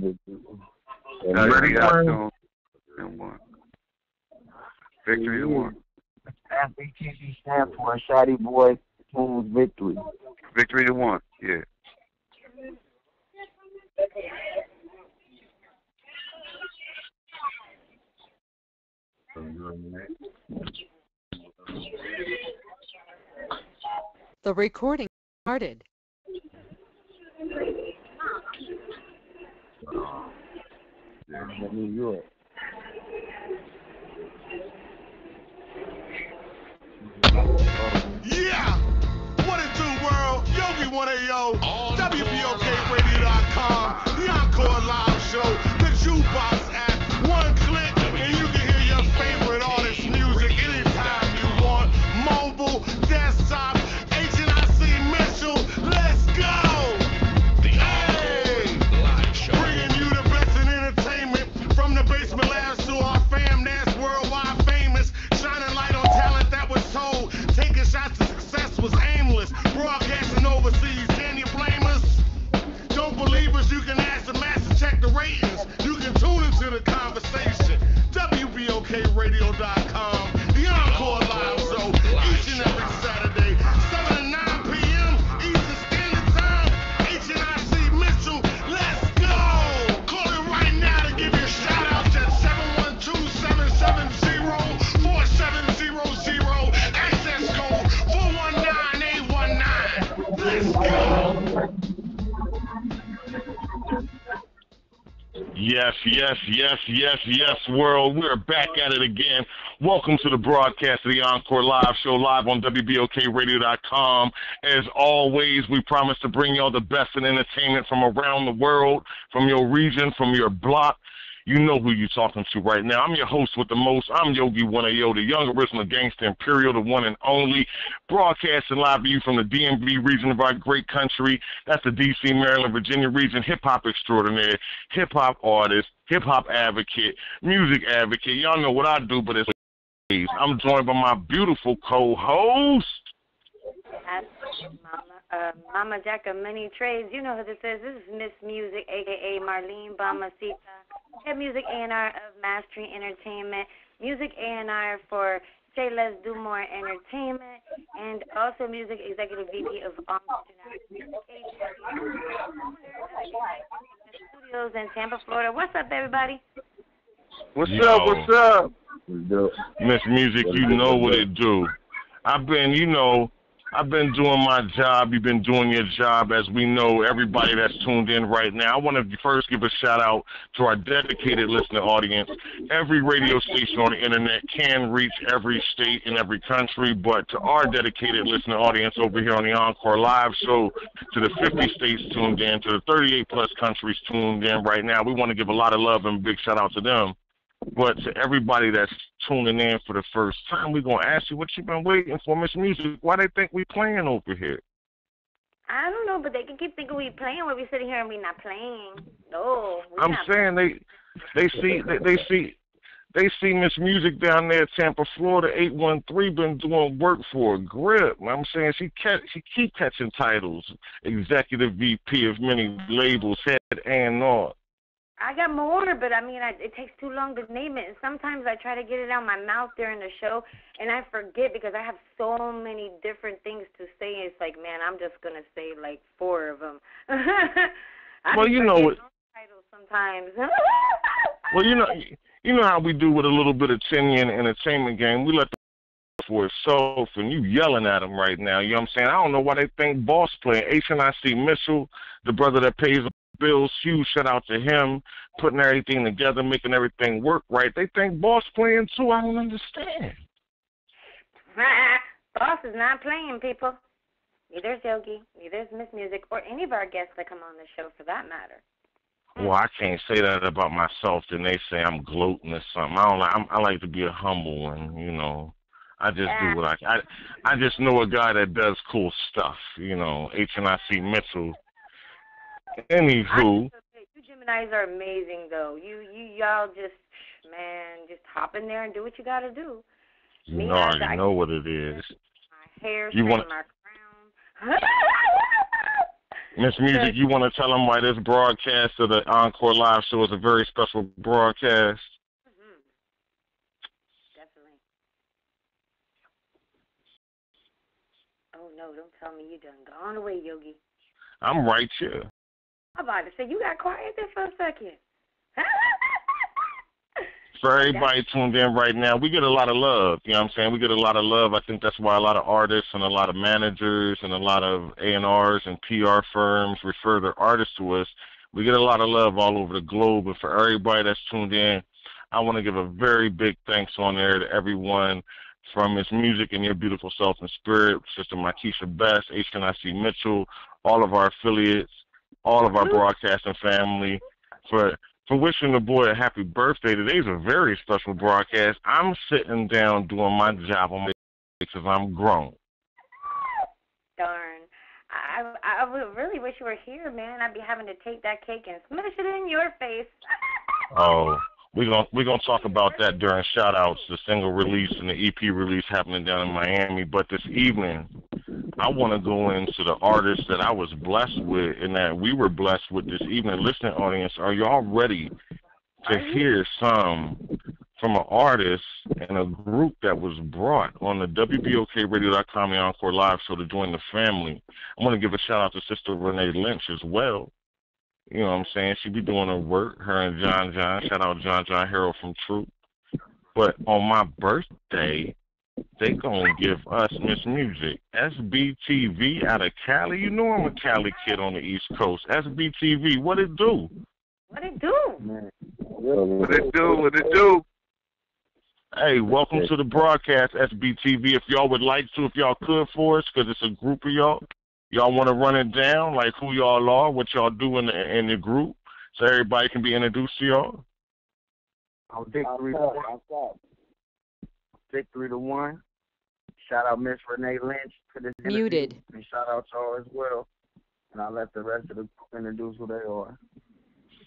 Ready one. Victory one. FBTC stand for Shotty Boy King's Victory. Victory to one. Yeah. The recording started. New York. Yeah! What it do, world? Yogi 1AO, WBOKRadio.com, the Encore Live Show, the Jukebox app, one click, and you can hear your favorite artist music anytime you want. Mobile, desktop, HNIC Mitchell, let's go! Hey! Bringing you the best in entertainment, from the basement labs to our fam that's worldwide famous, shining light on talent that was told, taking shots to success was aimless, broadcasting overseas, can you blame us? Don't believe us, you can ask the master, check the ratings, you can tune into the conversation, WBOKRadio.com, the Encore Live Show, each and every Saturday, 7 to 9 p.m. Eastern Standard Time, HNIC Mitchell, let's go! Call it right now to give you shout-outs at 712-770-4700, access code 419819. Let's go! Yes, world. We're back at it again. Welcome to the broadcast of the Encore Live Show, live on WBOKRadio.com. As always, we promise to bring y'all the best in entertainment from around the world, from your region, from your block. You know who you're talking to right now. I'm your host with the most. I'm Yogi 1AO, the young original gangster imperial, the one and only, broadcasting live to you from the DMV region of our great country. That's the DC, Maryland, Virginia region, hip-hop extraordinaire, hip-hop artist, hip-hop advocate, music advocate. Y'all know what I do, but it's I'm joined by my beautiful co-host. Mama Jack of many trades. You know who this is. This is Miss Music, a.k.a. Marlene Bamasita. Head Music A&R of Mastery Entertainment. Music A&R for Say Let's Do More Entertainment. And also Music Executive VP of International Studios in Tampa, Florida. What's up, everybody? What's up? Miss Music, you know what it do. I've been doing my job. You've been doing your job. As we know, everybody that's tuned in right now, I want to first give a shout-out to our dedicated listener audience. Every radio station on the Internet can reach every state in every country, but to our dedicated listener audience over here on the Encore Live Show, to the 50 states tuned in, to the 38-plus countries tuned in right now, we want to give a lot of love and a big shout-out to them. But to everybody that's tuning in for the first time, we're going to ask you what you've been waiting for, Miss Music. Why they think we playing over here? I don't know, but they can keep thinking we playing when we sitting here and we not playing. No, I'm saying they see Miss Music down there, Tampa, Florida, 813, been doing work for a grip. I'm saying she keep catching titles, executive VP of many labels, head and all. I got more, but I mean, it takes too long to name it. And sometimes I try to get it out my mouth during the show, and I forget because I have so many different things to say. It's like, man, I'm just going to say like 4 of them. Well, you know what? Titles sometimes. Well, you know how we do with a little bit of tenure in the entertainment game. We let the for itself, and you yelling at them right now. You know what I'm saying? I don't know why they think Boss playing. HNIC Mitchell, the brother that pays bills, huge shout out to him, putting everything together, making everything work right. They think Boss playing too. I don't understand. Boss is not playing, people. Neither is Yogi, neither is Miss Music, or any of our guests that come on the show for that matter. Well, I can't say that about myself. Then they say I'm gloating or something. I like to be a humble one, you know. I just do what I just know a guy that does cool stuff, you know. HNIC Mitchell. Anywho, you Geminis are amazing, though. Y'all just hop in there and do what you got to do. You already know what it is. My hair, my crown. Miss Music, you want to tell them why this broadcast of the Encore Live Show is a very special broadcast? Mm-hmm. Definitely. Oh, no, don't tell me you done gone away, Yogi. I'm right here. I'm about to say, you got quiet there for a second. For everybody tuned in right now, we get a lot of love. You know what I'm saying? We get a lot of love. I think that's why a lot of artists and a lot of managers and a lot of A&Rs and PR firms refer their artists to us. We get a lot of love all over the globe. And for everybody that's tuned in, I want to give a very big thanks on there to everyone from Miss Music and Your Beautiful Self and Spirit, Sister Markeisha Best, HNIC Mitchell, all of our affiliates, all of our broadcasting family, for wishing the boy a happy birthday. Today's a very special broadcast. I'm sitting down doing my job on my because I'm grown. Darn. I would really wish you were here, man. I'd be having to take that cake and smash it in your face. Oh, we're gonna talk about that during shout-outs, the single release and the EP release happening down in Miami. But this evening, I want to go into the artists that I was blessed with and that we were blessed with this evening. Listening audience, are y'all ready to hear some from an artist and a group that was brought on the WBOKRadio.com and Encore Live Show to join the family? I want to give a shout-out to Sister Renee Lynch as well. You know what I'm saying? She be doing her work, her and John. Shout out John Harold from Troop. But on my birthday, they gonna give us Miss Music. SBTV out of Cali. You know I'm a Cali kid on the East Coast. SBTV, what it do? What it do? What it do? What it do? Hey, welcome to the broadcast, SBTV. If y'all would like to, if y'all could for us, because it's a group of y'all. Y'all want to run it down, like who y'all are, what y'all do in the group, so everybody can be introduced to y'all? On Victory to One. Shout out Miss Renee Lynch for this Muted. interview, and shout out y'all as well. And I'll let the rest of the group introduce who they are.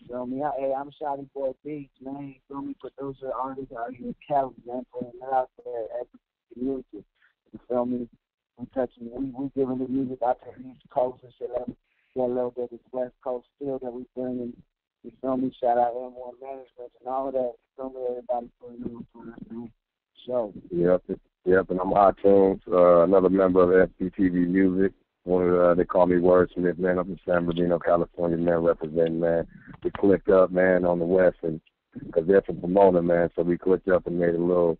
Feel me? Hey, I'm Shotty Boy Beats, man. You feel me? Producer, artist out here in Cali, man. Putting it out there at the community. You feel me? We giving the music out to the East Coast and shit. Get a little bit of the West Coast feel that we bringing. You feel me? Shout out M1 Management and all that. You feel me? Everybody putting in for this new show. Yep, and I'm iTunes, another member of FBTV Music. They call me Wordsmith, man. I'm from San Bernardino, California, man, representing, man. We clicked up, man, on the West, and because they're from Pomona, man, so we clicked up and made a little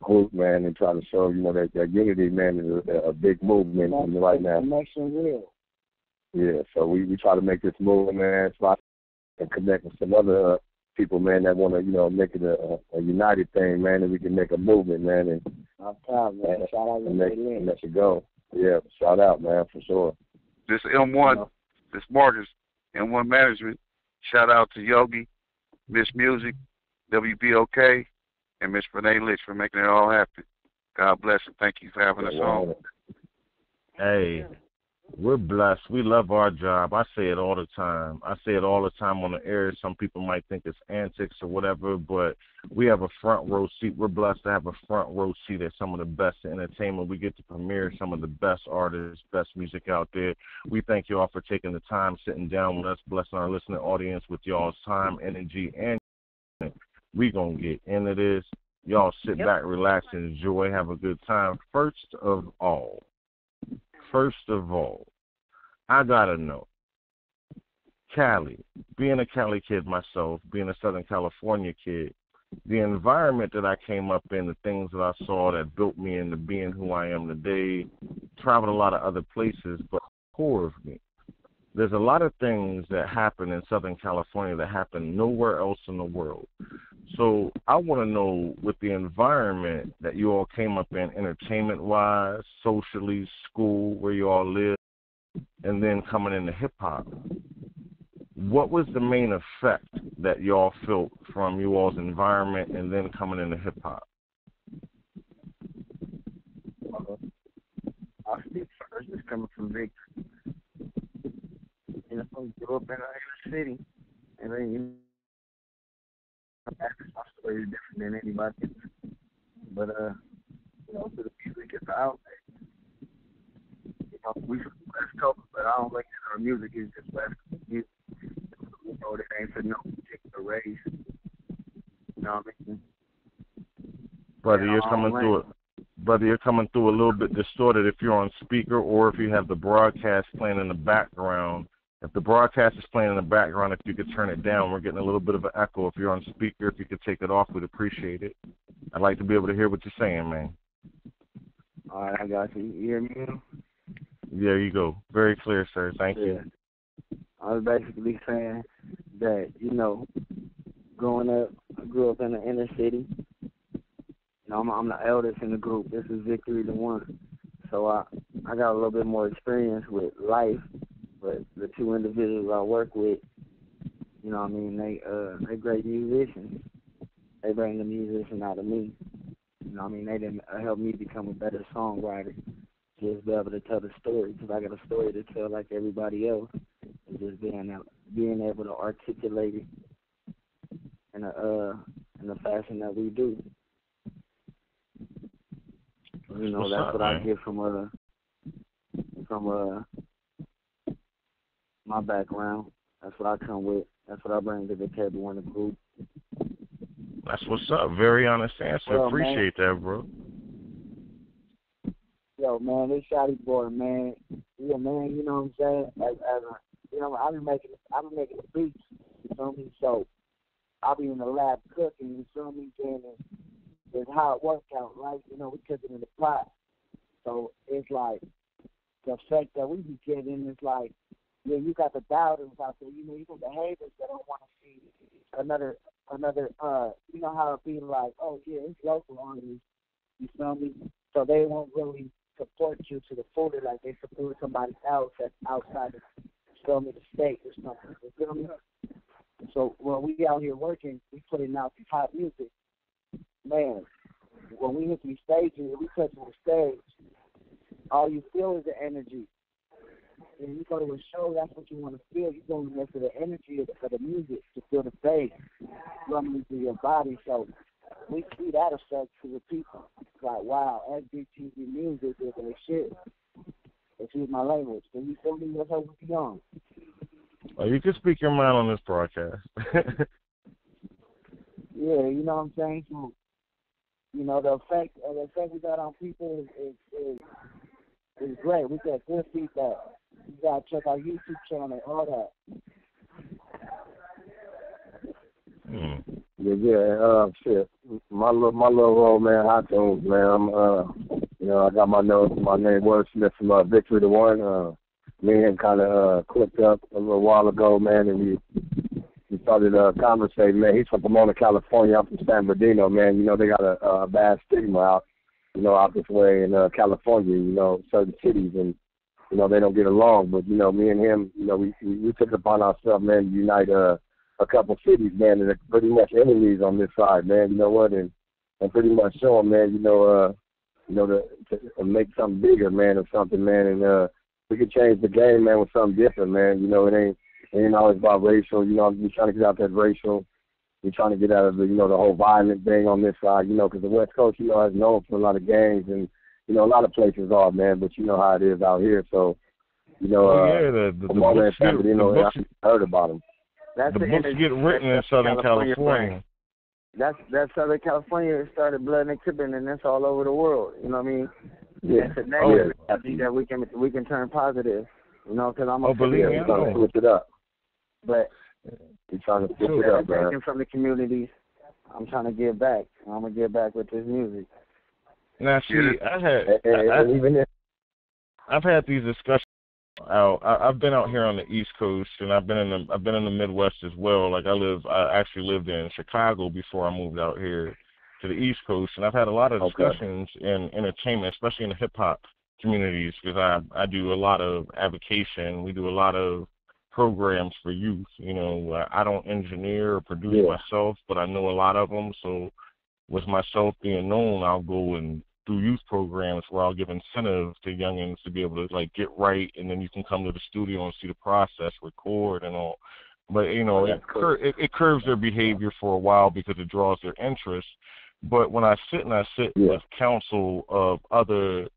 group, man, and try to show, you know, that unity, man, is a big movement right now. Connection real. Yeah, so we try to make this movement, man, and connect with some other people, man, that want to, you know, make it a united thing, man, and we can make a movement, man, and I'm proud, man. Shout out to let it go. Yeah, shout out, man, for sure. This M1, this Marcus, M1 Management. Shout out to Yogi, Miss Music, WBOK, and Miss Renee Lynch for making it all happen. God bless and thank you for having us on. Hey, we're blessed. We love our job. I say it all the time. I say it all the time on the air. Some people might think it's antics or whatever, but we have a front row seat. We're blessed to have a front row seat at some of the best entertainment. We get to premiere some of the best artists, best music out there. We thank you all for taking the time, sitting down with us, blessing our listening audience with y'all's time, energy, and we going to get into this. Y'all sit back, relax, and enjoy. Have a good time. First of all, I got to know, Cali, being a Cali kid myself, being a Southern California kid, the environment that I came up in, the things that I saw that built me into being who I am today, traveled a lot of other places, but core of me, there's a lot of things that happen in Southern California that happen nowhere else in the world. So I want to know, with the environment that you all came up in, entertainment-wise, socially, school, where you all live, and then coming into hip-hop, what was the main effect that you all felt from you all's environment and then coming into hip-hop? I'll speak first. It's coming from Victory. You know, I grew up in a city, and then, you know, my story is different than anybody's. But, you know, for the music, it's an outlet. we from the West Coast, but I don't think our music is just West Coast music. You know, it ain't for no particular race. You know what I mean? Brother, you're coming through it. Brother, you're coming through a little bit distorted if you're on speaker or if you have the broadcast playing in the background. If the broadcast is playing in the background, if you could turn it down, we're getting a little bit of an echo. If you're on speaker, if you could take it off, we'd appreciate it. I'd like to be able to hear what you're saying, man. All right, I got you. You hear me now? There you go. Very clear, sir. Thank you. I was basically saying that, you know, growing up, I grew up in the inner city. You know, I'm the eldest in the group. This is Victory the One. So I got a little bit more experience with life, but the two individuals I work with, you know what I mean, they great musicians. They bring the musician out of me. You know what I mean, they didn't help me become a better songwriter. Just be able to tell the story, because I got a story to tell like everybody else. And just being able to articulate it in a fashion that we do. You know, that's what I get from my background. That's what I come with. That's what I bring to the table in the group. That's what's up. Very honest answer. Yo, appreciate man. that, bro. Yo, man, this Shotty boy, man. Yeah, man, you know what I'm saying? You know, I've been making the beats, you feel me? So I'll be in the lab cooking, you feel me? Getting this hard workout, right? You know, we cooking in the pot. So it's like the effect that we be getting is like, yeah, you got the doubters out there, you know, you got the haters that don't want to see another, you know how it be like, oh yeah, it's local artists, you feel me? So they won't really support you to the fullest like they support somebody else that's outside the, feel me, the state or something, you feel me? So when we out here working, we putting out this hot music, man, when we hit these stages, we touch the stage, all you feel is the energy. When you go to a show, that's what you want to feel. You're going there for the energy of the music, to feel the bass running through your body. So we see that effect to the people. It's like, wow, SBTV music is their shit. Excuse my language. So you feel me? That's how we be on. Well, you can speak your mind on this broadcast. Yeah, you know what I'm saying? So, you know, the effect we got on people is great. We got good feedback. You gotta check our YouTube channel, all that. Yeah, shit. My little role, man, hot tunes, man. I'm, you know, I got my name Wordsmith from Victory the One. Me and him kind of clicked up a little while ago, man, and we started conversating, man. He's from Pomona, California. I'm from San Bernardino, man. You know, they got a bad stigma out, you know, out this way in California, you know, certain cities, and you know, they don't get along. But, you know, me and him, you know, we took it upon ourselves, man, to unite a couple cities, man, that are pretty much enemies on this side, man, you know what, and pretty much show them, man, to make something bigger, man, or something, man, and we could change the game, man, with something different, man. You know, it ain't always about racial. You know, we're trying to get out that racial. We're trying to get out of the, you know, the whole violent thing on this side, you know, because the West Coast, you know, has known for a lot of gangs and, you know, a lot of places are, man, but you know how it is out here. So, you know, the books heard about them. The books get written in Southern California. That's Southern California. Started Blood and Crippin', and that's all over the world. You know what I mean? Yeah. It's a negative that we can turn positive. You know, because I'm believe me, trying to switch it up. But we're trying to switch it up, man. Taking from the communities, I'm trying to give back. I'm gonna give back with this music. Now, see, I've had these discussions out. I've been out here on the East Coast, and I've been in the Midwest as well. Like I actually lived in Chicago before I moved out here to the East Coast, and I've had a lot of discussions in entertainment, especially in the hip hop communities, because I do a lot of advocation. We do a lot of programs for youth. You know, I don't engineer or produce myself, but I know a lot of them. So with myself being known, I'll go and do youth programs where I'll give incentives to youngins to be able to, like, get right, and then you can come to the studio and see the process, record and all. But, you know, it curbs their behavior for a while because it draws their interest. But when I sit with counsel of other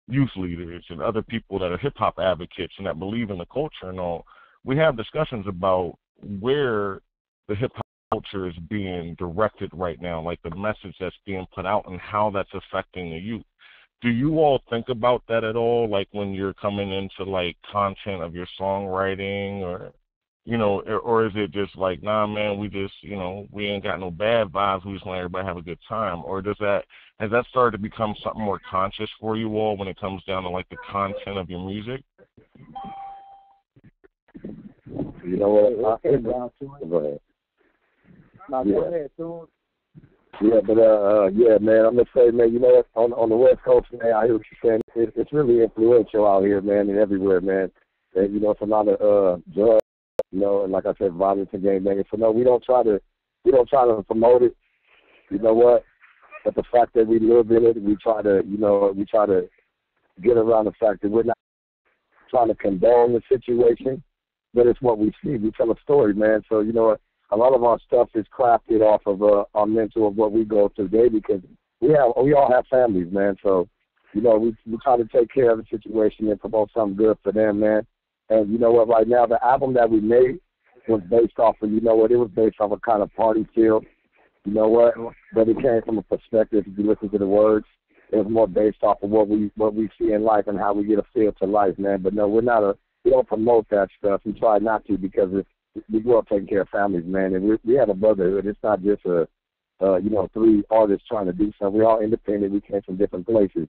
youth leaders and other people that are hip-hop advocates and that believe in the culture and all, we have discussions about where the hip-hop culture is being directed right now, like the message that's being put out and how that's affecting the youth. Do you all think about that at all, like when you're coming into, like, content of your songwriting or, you know, or is it just like, nah, man, we just, you know, we ain't got no bad vibes, we just want everybody to have a good time? Or has that started to become something more conscious for you all when it comes down to, like, the content of your music? You know what? Go ahead. No, go ahead, Tune. Yeah, but yeah, man, I'm gonna say, man, you know what? On the West Coast, man, I hear what you're saying. It's really influential out here, man, and everywhere, man. And you know, it's a lot of drugs, you know, and like I said, violence and gang banging. So no, we don't try to promote it. You know what? But the fact that we live in it, we try to get around the fact that we're not trying to condone the situation, but it's what we see. We tell a story, man. So you know what? A lot of our stuff is crafted off of our mental of what we go through today, because we all have families, man. So, you know, we try to take care of the situation and promote something good for them, man. And you know what? Right now, the album that we made was based off of, you know what? It was based off a kind of party feel, you know what? But it came from a perspective. If you listen to the words, it was more based off of what we see in life and how we get a feel to life, man. But no, we don't promote that stuff. We try not to, because we grew up taking care of families, man, and we have a brotherhood. It's not just you know, three artists trying to do something. We're all independent. We came from different places,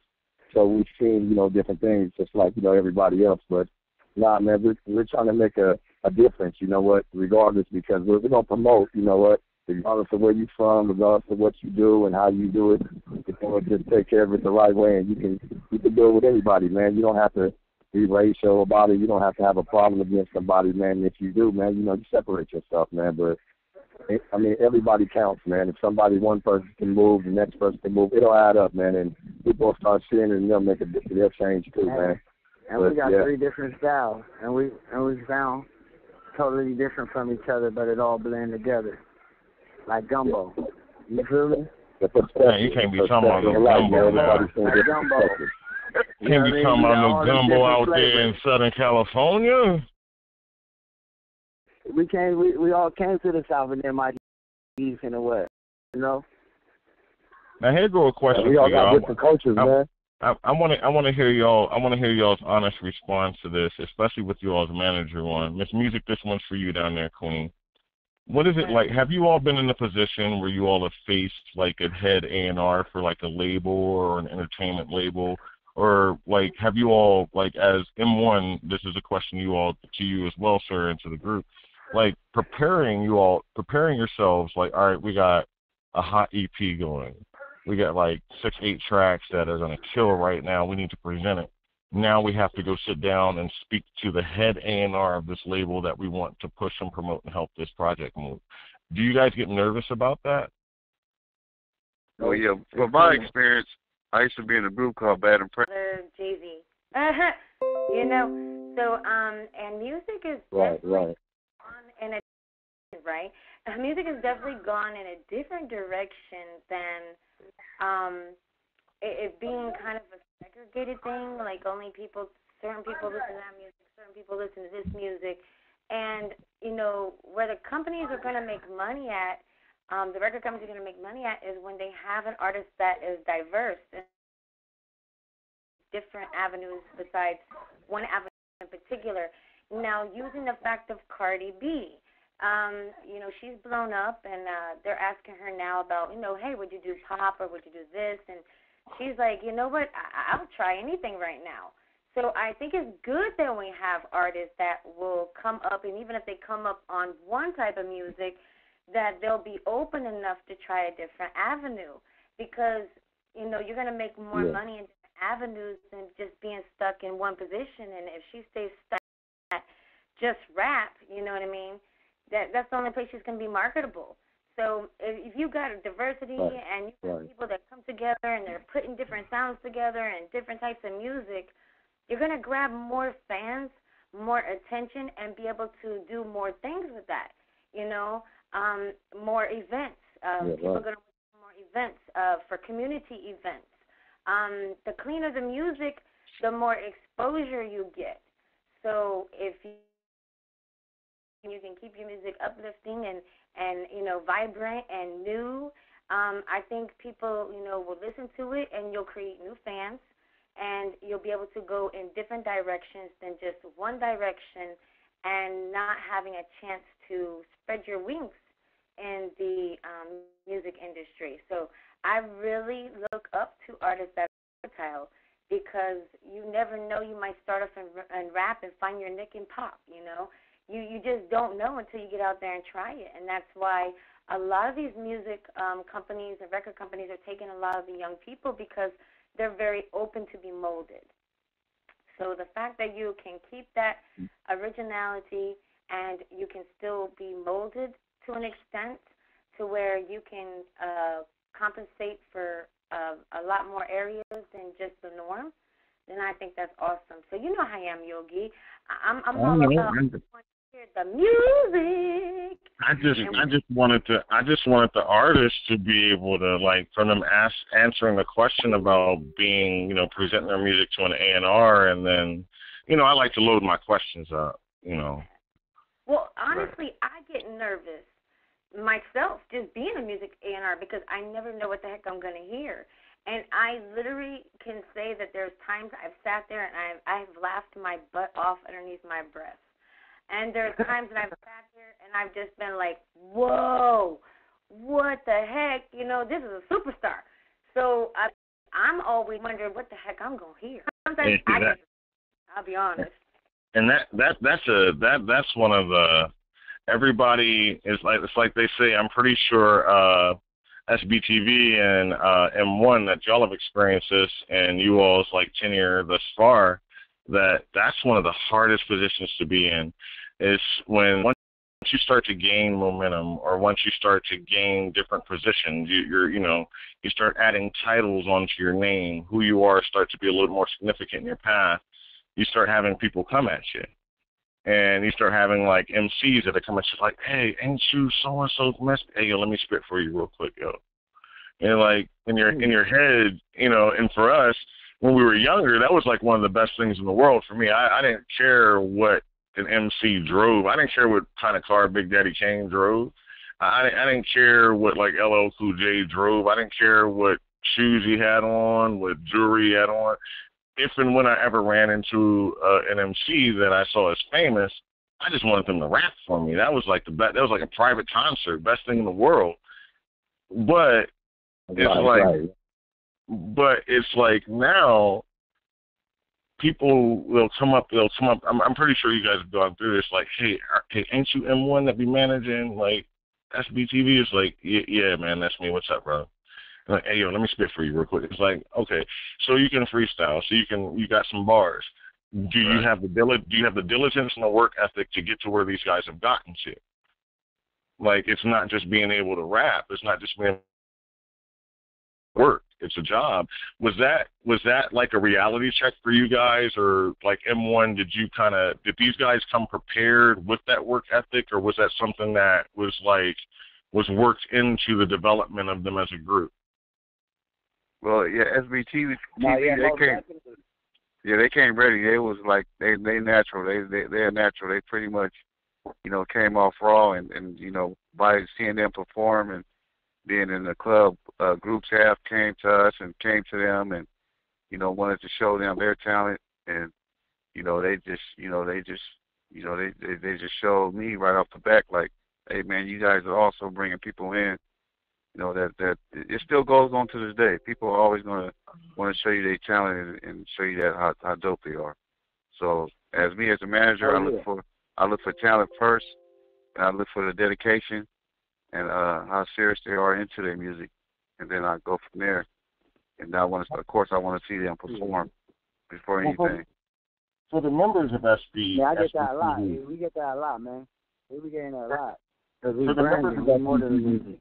so we've seen, you know, different things, just like, you know, everybody else. But nah, man, we're trying to make a difference. You know what? Regardless, because we're gonna promote. You know what? Regardless of where you're from, regardless of what you do and how you do it, you know, just take care of it the right way, and you can do it with anybody, man. You don't have to be racial about it. You don't have to have a problem against somebody, man. If you do, man, you know, you separate yourself, man. But I mean, everybody counts, man. If one person can move, the next person can move, it'll add up, man. And people start seeing it, and they'll change too, man. And we got three different styles, and we sound totally different from each other, but it all blend together like gumbo. You feel me? Man, you can't be talking about no gumbo now. Like gumbo. You can't be talking about no gumbo out there in Southern California. We all came to the South, and then my East and the West, you know. Now here go a question for we all y'all. got different cultures, man. I want to hear y'all. I want to hear y'all's honest response to this, especially with y'all's manager one. Miss Music, this one's for you down there, Queen. What is it like? Have you all been in a position where you all have faced like a head A&R for like a label or an entertainment label? Or, like, have you all, like, as M1, this is a question to you as well, sir, and to the group, like, preparing yourselves, like, all right, we got a hot EP going. We got, like, 6-8 tracks that are going to kill right now. We need to present it. Now we have to go sit down and speak to the head A&R of this label that we want to push and promote and help this project move. Do you guys get nervous about that? Oh, yeah. From my experience, I used to be in a group called Bad Impression. Jay-Z. You know, so, and music is right. gone in a, right? Music has definitely gone in a different direction than it being kind of a segregated thing, like only certain people listen to that music, certain people listen to this music. And, you know, where the companies are going to make money at, the record companies are going to make money at is when they have an artist that is diverse and different avenues besides one avenue in particular. Now, using the fact of Cardi B, you know, she's blown up, and they're asking her now about, you know, hey, would you do pop or would you do this? And she's like, you know what, I'll try anything right now. So I think it's good that we have artists that will come up, and even if they come up on one type of music, that they'll be open enough to try a different avenue, because, you know, you're going to make more money in different avenues than just being stuck in one position. And if she stays stuck at just rap, you know what I mean, that's the only place she's going to be marketable. So if you got a diversity and you got people that come together and they're putting different sounds together and different types of music, you're going to grab more fans, more attention, and be able to do more things with that, you know. More events. People are going to do more events for community events. The cleaner the music, the more exposure you get. So if you can keep your music uplifting and vibrant and new, I think people, will listen to it, and you'll create new fans, and you'll be able to go in different directions than just one direction and not having a chance to spread your wings in the music industry. So I really look up to artists that are versatile, because you never know, you might start off and rap and find your nick in pop, You just don't know until you get out there and try it. And that's why a lot of these music companies and record companies are taking a lot of the young people, because they're very open to be molded. So the fact that you can keep that originality and you can still be molded to an extent to where you can compensate for a lot more areas than just the norm, then I think that's awesome. So you know how I am, Yogi. I'm all about the music. I just wanted the artists to be able to, like, from them answering the question about being, presenting their music to an A&R, and then, I like to load my questions up, Well, honestly, I get nervous myself just being a music A&R, because I never know what the heck I'm going to hear. And I literally can say that there's times I've sat there and I've laughed my butt off underneath my breath. And there's times that I've sat there and I've just been like, whoa, what the heck? This is a superstar. So I'm always wondering what the heck I'm going to hear. Sometimes I'll be honest. And that's one of the, everybody is like, it's like they say, I'm pretty sure SBTV and M1, that y'all have experienced this, and you all's like tenure thus far, that's one of the hardest positions to be in, is once you start to gain momentum, or once you start to gain different positions, you start adding titles onto your name, who you are starts to be a little more significant in your path, you start having people come at you. And you start having, like, MCs that are coming to you like, hey, ain't you so-and-so? Hey, yo, let me spit for you real quick, yo. And, like, in your head, and for us, when we were younger, that was, like, one of the best things in the world for me. I didn't care what an MC drove. I didn't care what kind of car Big Daddy Kane drove. I didn't care what, like, LL Cool J drove. I didn't care what shoes he had on, what jewelry he had on. If and when I ever ran into an MC that I saw as famous, I just wanted them to rap for me. That was like that was like a private concert, best thing in the world. But it's like now people will come up. I'm pretty sure you guys have gone through this. Like, hey, ain't you M1 that be managing like SBTV? It's like, yeah, man, that's me. What's up, bro? Like, hey, yo, let me spit for you real quick. It's like, okay, so you can freestyle, so you got some bars. Do you have the diligence and the work ethic to get to where these guys have gotten to? Like, it's not just being able to rap. It's not just being work. It's a job. Was that like a reality check for you guys, or like M1? Did these guys come prepared with that work ethic, or was that something that was worked into the development of them as a group? Well, yeah, SBTV, they came ready. They was like they natural. They're natural. They pretty much, came off raw, and by seeing them perform and being in the club, groups came to us and came to them and wanted to show them their talent, and they just showed me right off the back, like, hey man, you guys are also bringing people in. That it still goes on to this day. People are always going to want to show you their talent and show you that how dope they are. So as me as a manager, I look for talent first, and I look for the dedication and how serious they are into their music, and then I go from there. And I want to see them perform before anything. So the members of SB, yeah, I get that a lot. We get that a lot, man. We be getting that a lot. So the members of more than the music.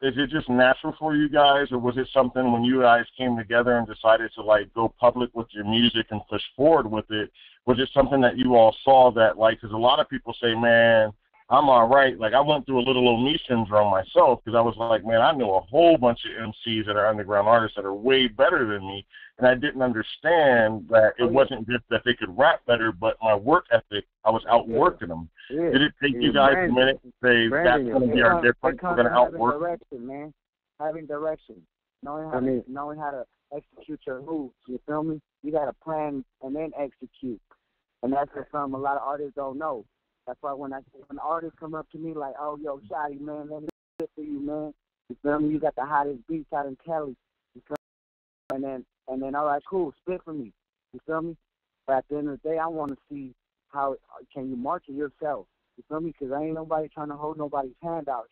Is it just natural for you guys, or was it something when you guys came together and decided to like go public with your music and push forward with it? Was it something that you all saw that, like, because a lot of people say, man, I'm all right. Like, I went through a little old me syndrome myself because I was like, man, I know a whole bunch of MCs that are underground artists that are way better than me, and I didn't understand that it wasn't just that they could rap better, but my work ethic, I was outworking them. Yeah. Did it take you guys a minute to say that's going to be our difference? We're going to outwork? Direction, man. Having direction. Knowing how to execute your moves. You feel me? You got to plan and then execute. And that's what a lot of artists don't know. That's why when artists come up to me like, oh, yo, Shotty, man, let me shit for you, man. You feel me? You got the hottest beats out in Cali. You feel me? And then, all right, cool, spit for me. You feel me? But at the end of the day, I want to see how can you market yourself. You feel me? Because ain't nobody trying to hold nobody's hand out.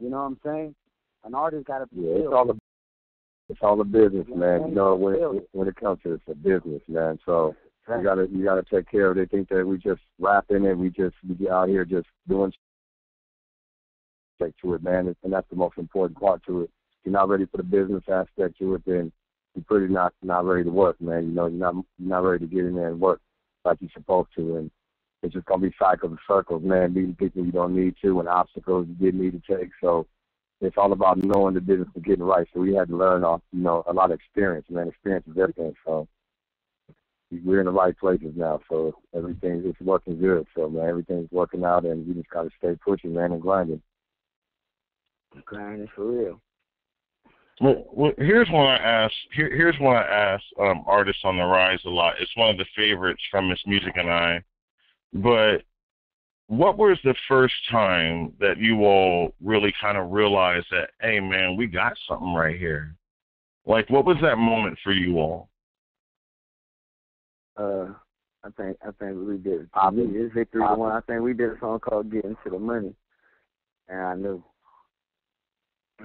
You know what I'm saying? An artist got to be it's all a business, man. You know, when it comes to it's a business, man. So you gotta take care of it. They think that we just rapping and we get out here just doing to it, man. And that's the most important part to it. If you're not ready for the business aspect to it, then you're pretty not ready to work, man. You know, you're not ready to get in there and work like you're supposed to. And it's just gonna be cycles and circles, man. Meeting people you don't need to, and obstacles you didn't need to take. So it's all about knowing the business and getting right. So we had to learn off, a lot of experience, man. Experience is everything. So we're in the right places now. So it's working good. So, man, everything's working out, and we just got to stay pushing, man, and grinding. Grinding for real. Well, here's one I ask. Here's one I ask artists on the rise a lot. It's one of the favorites from Miss Music and I. But what was the first time that you all really kind of realized that, hey, man, we got something right here? Like, what was that moment for you all? I think we did. It's Victory One. I think we did a song called "Getting to the Money," and I knew.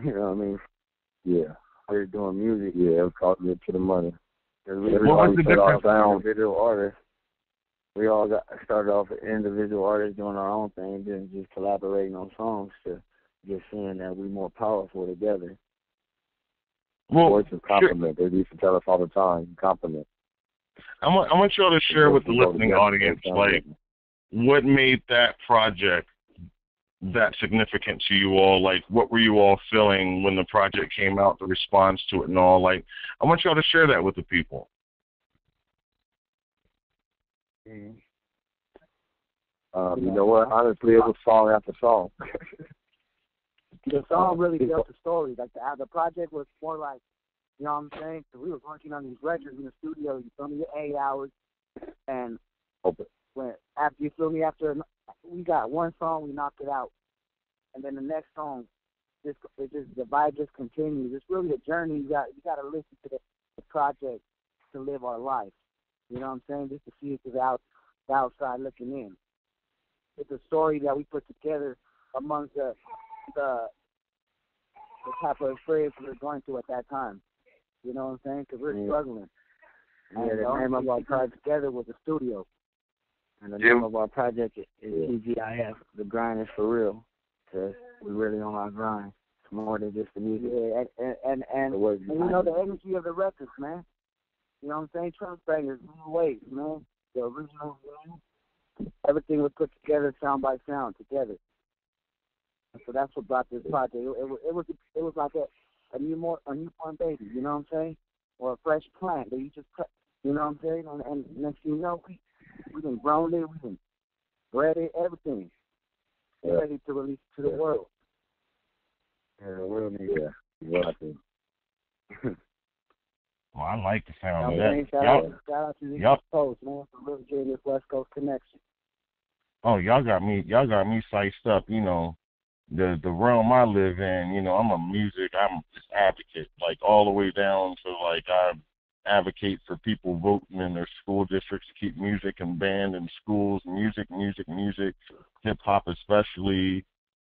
You know what I mean? Yeah. We were doing music. Yeah, it was called "Get to the Money." What was the difference? Individual artists. We all started off as individual artists doing our own thing, then just collaborating on songs to just seeing that we're more powerful together. Well, voice is compliment. They used to tell us all the time, compliment. I want y'all to share with the listening audience, like, what made that project that significant to you all? Like, what were you all feeling when the project came out, the response to it and all? Like, I want y'all to share that with the people. You know what? Honestly, it was song after song. The song really built the story. Like, the project was more like, you know what I'm saying? So we were working on these records in the studio. You feel me? 8 hours, and after we got one song, we knocked it out, and then the next song, the vibe just continues. It's really a journey. You got to listen to the project to live our life. You know what I'm saying? Just to see it to the outside looking in. It's a story that we put together amongst the type of experience we were going through at that time. You know what I'm saying? Because we're struggling. And the name of our project together was the studio. And the name of our project is TGIF. The grind is for real. Because we're really on our grind. It's more than just the music. Yeah, and you know the energy of the records, man. You know what I'm saying? Trump bangers, new ways, man. The original, everything was put together, sound by sound, together. And so that's what brought this project. It was like a newborn baby, you know what I'm saying? Or a fresh plant that you just cut, you know what I'm saying? And next thing you know, we done grown it, we done bred it, everything. Yeah. Ready to release to the world. Yeah, the world needs that. Exactly. Well, I like the sound of that. Shout out to the East Coast, man, for really getting this West Coast connection. Oh, y'all got me psyched up, you know. The realm I live in, you know, I'm an advocate, like all the way down to, like, I advocate for people voting in their school districts to keep music and band in schools, music, hip-hop especially,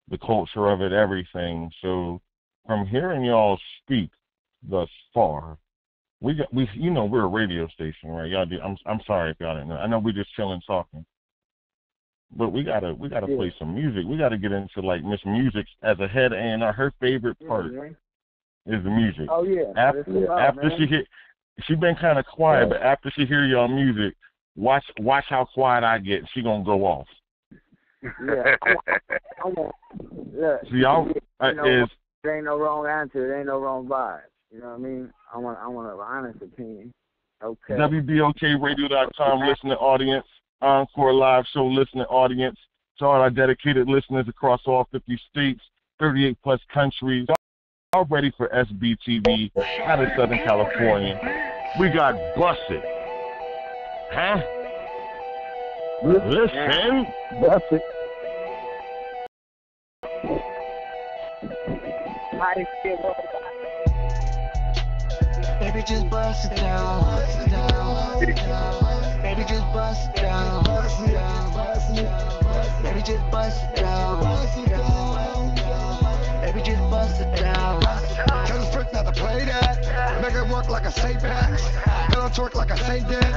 the culture of it, everything. So from hearing y'all speak thus far, we're a radio station, right? Y'all do. I'm sorry if y'all didn't know. I know we're just chilling talking. But we gotta play some music. We gotta get into, like, Miss Music as a head A&R. Her favorite part is the music. Oh yeah. After she been kind of quiet, but after she hear y'all music, watch how quiet I get. She gonna go off. Yeah. Look. See, y'all is. There ain't no wrong answer. There ain't no wrong vibe. You know what I mean? I want an honest opinion. Okay. WBOKRadio.com listening audience, Encore Live Show listening audience, to all our dedicated listeners across all 50 states, 38 plus countries, all ready for SBTV out of Southern California. We got Busted. Huh? Listen. Busted. Baby, just bust it down. Baby, just bust it down. Baby, just bust it down. Baby, just bust it down. Tell the freak not to play that. Make it work like a safe pass. Hello twerk like a safe dance.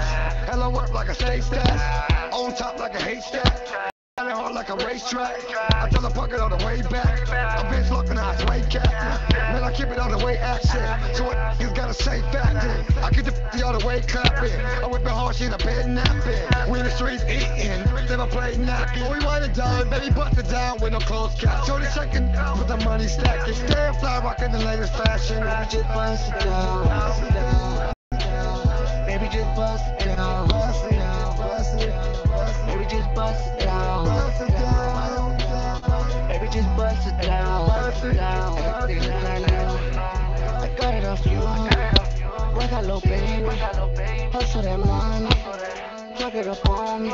Hello work like a safe stats. On top like a haystack. Hard like a racetrack. I tell the pocket on the way back. A bitch looking at sway cat. Man, I keep it on the way action. So what niggas got a safe factor. I get the all the way clapping. I whip it hard, she in the bed napping. We in the streets eating. Never play knocking. We wind it down, baby, bust it down with no closed cap. Show the second with the money stacking. Stay fly rocking the latest fashion. Baby, just bust it down. Baby, just bust it down. Baby, just bust it down. Baby, just bust it down. I got it off you. Work out, little baby. Hustle that money. Plug it up on me.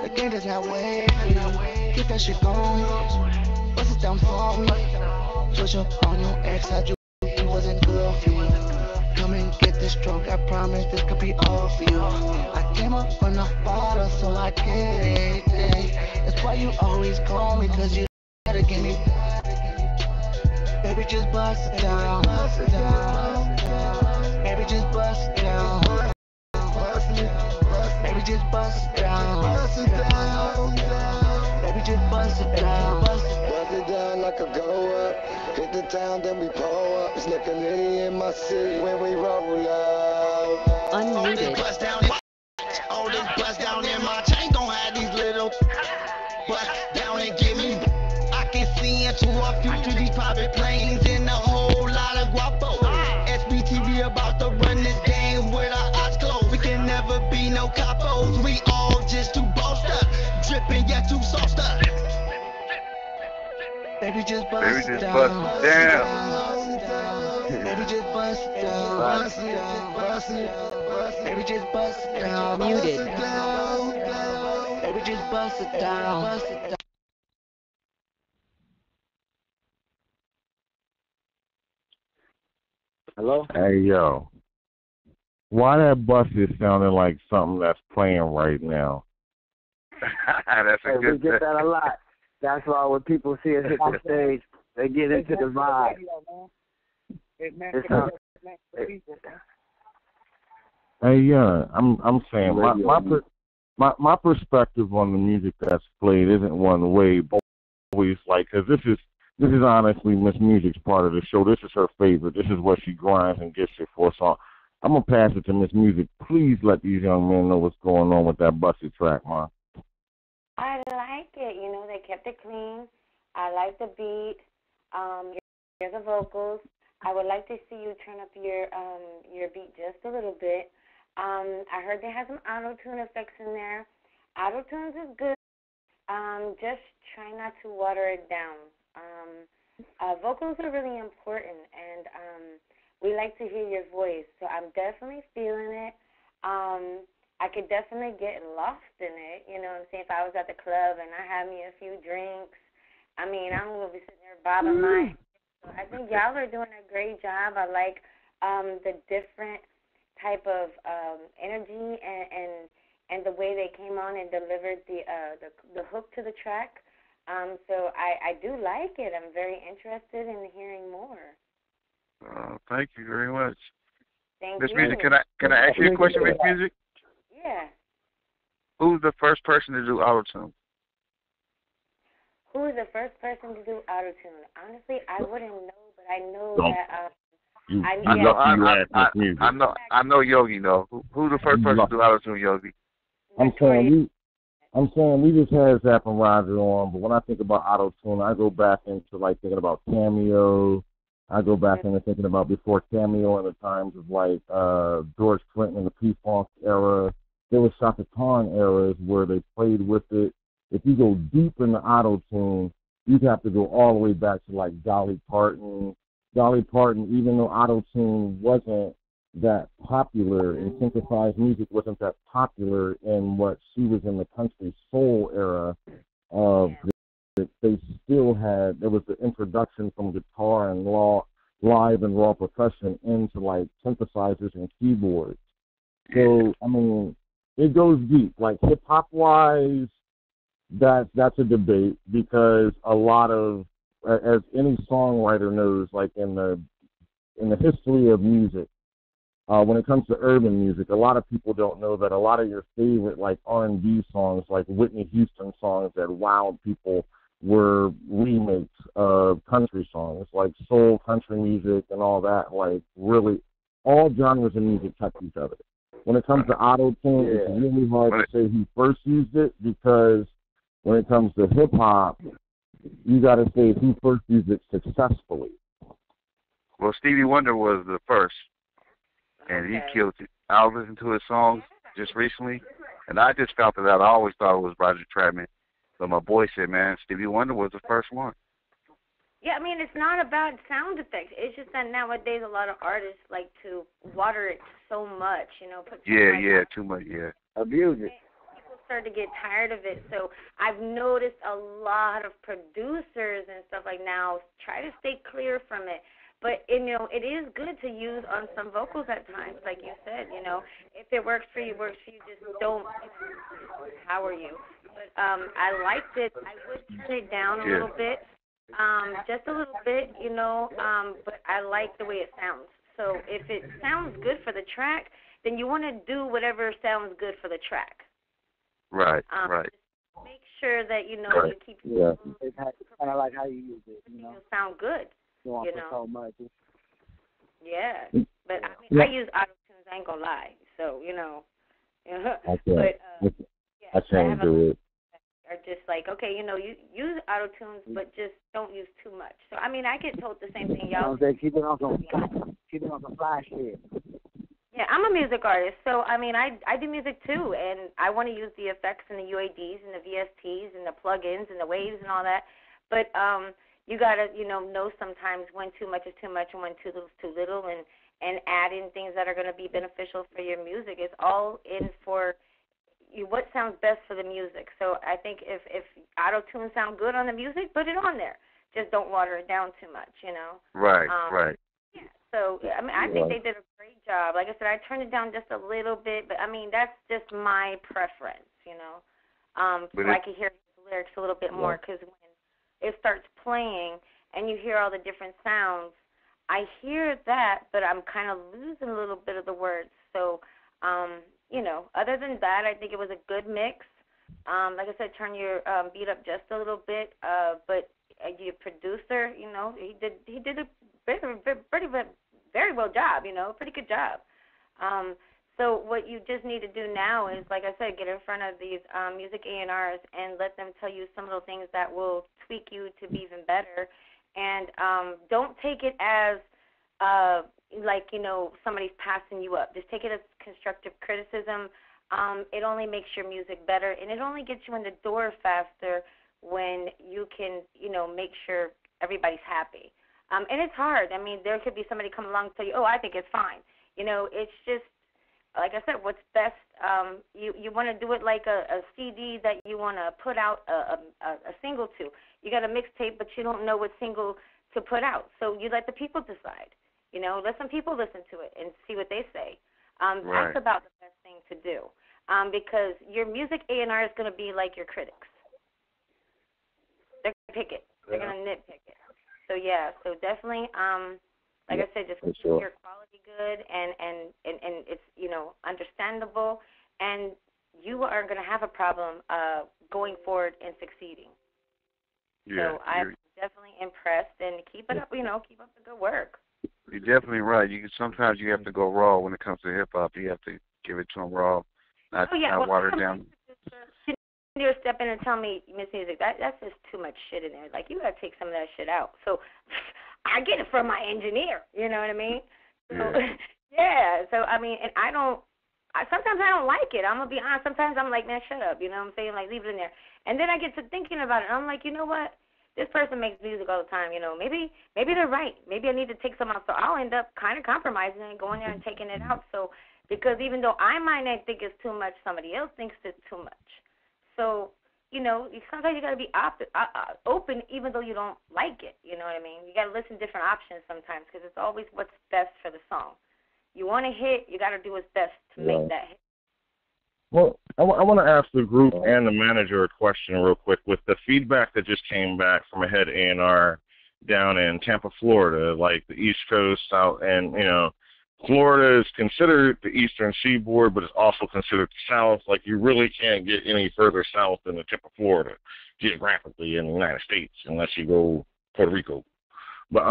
The game is that way. Get that shit going. Bust it down for me. Switch up on your ex. How'd you? He wasn't good for you. Come and get this drunk. I promise this could be all for you. I came up from the bottom, so I get it. That's why you always call me, cause you gotta give me. Baby, just bust it down. Baby, just bust it down. Baby, just bust it down. Baby, just bust it down. Bust it down like a go up. Hit the town, then we pull up. It's like a lady in my city when we roll up. Unmuted. All this bust down in my chain gon' have these little bust down and give me. I can see into our future, these private planes and a whole lot of guapo. SBTV about to run this game with our eyes closed. We can never be no capos. We all just too bossed up, dripping yet too sauced up. Baby, just bust it down. Baby, just bust it down. Baby, just bust it down. Muted. Baby, just bust it down. Hello? Hey, yo. Why that bus is sounding like something that's playing right now? That's a good we get that a lot. That's why when people see us hit the stage, they get into the vibe. Hey, yeah, I'm saying my perspective on the music that's played isn't one way, but always like, because this is honestly Miss Music's part of the show. This is her favorite. This is what she grinds and gets it for. So I'm gonna pass it to Miss Music. Please let these young men know what's going on with that Busted track, man. I like it. You know, they kept it clean. I like the beat. Hear the vocals. I would like to see you turn up your beat just a little bit. I heard they had some auto-tune effects in there. Auto-tunes is good. Just try not to water it down. Vocals are really important, and we like to hear your voice. So I'm definitely feeling it. I could definitely get lost in it, you know what I'm saying? If I was at the club and I had me a few drinks, I mean, I'm going to be sitting there bobbing my head. So I think y'all are doing a great job. I like the different type of energy and the way they came on and delivered the hook to the track. So I do like it. I'm very interested in hearing more. Thank you very much. Thank Miss you. Music, can I ask you a question, Miss Music? Yeah. Who's the first person to do auto-tune? Who is the first person to do auto-tune? Honestly, I wouldn't know, but I know that. I know Yogi know. Who's the first person to do auto-tune, Yogi? I'm saying I'm saying we just had Zapp and Roger on, but when I think about auto-tune, I go back into, like, thinking about Cameo. I go back into thinking about before Cameo and the times of, like, George Clinton and the P-Funk era. There was Shaka Khan eras where they played with it. If you go deep in the auto-tune, you'd have to go all the way back to, like, Dolly Parton. Dolly Parton, even though auto-tune wasn't that popular and synthesized music wasn't that popular in what she was in the country soul era of they still had, there was the introduction from guitar and live and raw percussion into like synthesizers and keyboards. So, I mean, it goes deep. Like hip-hop wise, that's a debate because a lot of, as any songwriter knows, like in the history of music, when it comes to urban music, a lot of people don't know that a lot of your favorite like R&B songs, like Whitney Houston songs that wowed people, were remakes of country songs, like soul country music and all that. Like really, all genres of music touch each other. When it comes to auto-tune, it's really hard to say who first used it because when it comes to hip-hop, you got to say who first used it successfully. Well, Stevie Wonder was the first. And he killed it. I listened to his songs just recently, and I just found it out. I always thought it was Roger Troutman. But my boy said, man, Stevie Wonder was the first one. Yeah, I mean, it's not about sound effects. It's just that nowadays a lot of artists like to water it so much, you know. Put too much. Abuse it. People start to get tired of it. So I've noticed a lot of producers and stuff like now try to stay clear from it. But, you know, it is good to use on some vocals at times, like you said, you know. If it works for you, just don't empower you. But I liked it. I would turn it down a little bit, just a little bit, you know, but I like the way it sounds. So if it sounds good for the track, then you want to do whatever sounds good for the track. Right. Just make sure that, you know, you keep it's kind of like how you use it, you know. Sound good. You want so much. Yeah, but I mean, I use auto-tunes, I ain't gonna lie. So, you know, I can't do it. Are just like, okay, you know, you use auto-tunes, but just don't use too much. So, I mean, I get told the same thing, y'all. Keep it on some fly shit. Yeah, I'm a music artist, so, I mean, I do music too, and I want to use the effects and the UADs and the VSTs and the plugins and the waves and all that, but, you gotta, you know sometimes when too much is too much and when too little is too little, and add in things that are going to be beneficial for your music. It's all in for you, what sounds best for the music. So I think if auto-tune sound good on the music, put it on there. Just don't water it down too much, you know. Right. Yeah. So I mean, I think they did a great job. Like I said, I turned it down just a little bit, but I mean that's just my preference, you know. So I can hear the lyrics a little bit more because when it starts playing and you hear all the different sounds, I hear that, but I'm kind of losing a little bit of the words. So, you know, other than that, I think it was a good mix. Like I said, turn your beat up just a little bit, but your producer, you know, he did a very well job, you know, pretty good job. So what you just need to do now is, like I said, get in front of these music A&Rs and let them tell you some of the things that will tweak you to be even better. And don't take it as like, you know, somebody's passing you up. Just take it as constructive criticism. It only makes your music better, and it only gets you in the door faster when you can, you know, make sure everybody's happy. And it's hard. I mean, there could be somebody come along and tell you, oh, I think it's fine. You know, it's just, like I said, what's best, you want to do it like a CD that you want to put out a single to. You got a mixtape, but you don't know what single to put out. So you let the people decide. You know, let some people listen to it and see what they say. That's about the best thing to do because your music A&R is going to be like your critics. They're going to pick it. They're going to nitpick it. So, yeah, so definitely like I said, just keep your quality good and it's, you know, understandable, and you are going to have a problem going forward and succeeding. Yeah, so I'm definitely impressed, and keep it up, you know, keep up the good work. You're definitely right. Sometimes you have to go raw when it comes to hip-hop. You have to give it to them raw, not water it down. you step in and tell me, Miss Music, that's just too much shit in there. Like, you got to take some of that shit out. So I get it from my engineer. You know what I mean? So, yeah. So, I mean, and sometimes I don't like it. I'm going to be honest. Sometimes I'm like, man, shut up. You know what I'm saying? Like, leave it in there. And then I get to thinking about it. And I'm like, you know what? This person makes music all the time. You know, maybe they're right. Maybe I need to take some out. So I'll end up kind of compromising and going there and taking it out. So, because even though I might not think it's too much, somebody else thinks it's too much. So, you know, sometimes you got to be open even though you don't like it. You know what I mean? You got to listen to different options sometimes because it's always what's best for the song. You want to hit, you got to do what's best to make that hit. Well, I want to ask the group and the manager a question real quick. With the feedback that just came back from a head A&R down in Tampa, Florida, like the East Coast, South, and, you know, Florida is considered the eastern seaboard, but it's also considered the South. Like, you really can't get any further south than the tip of Florida geographically in the United States unless you go Puerto Rico. But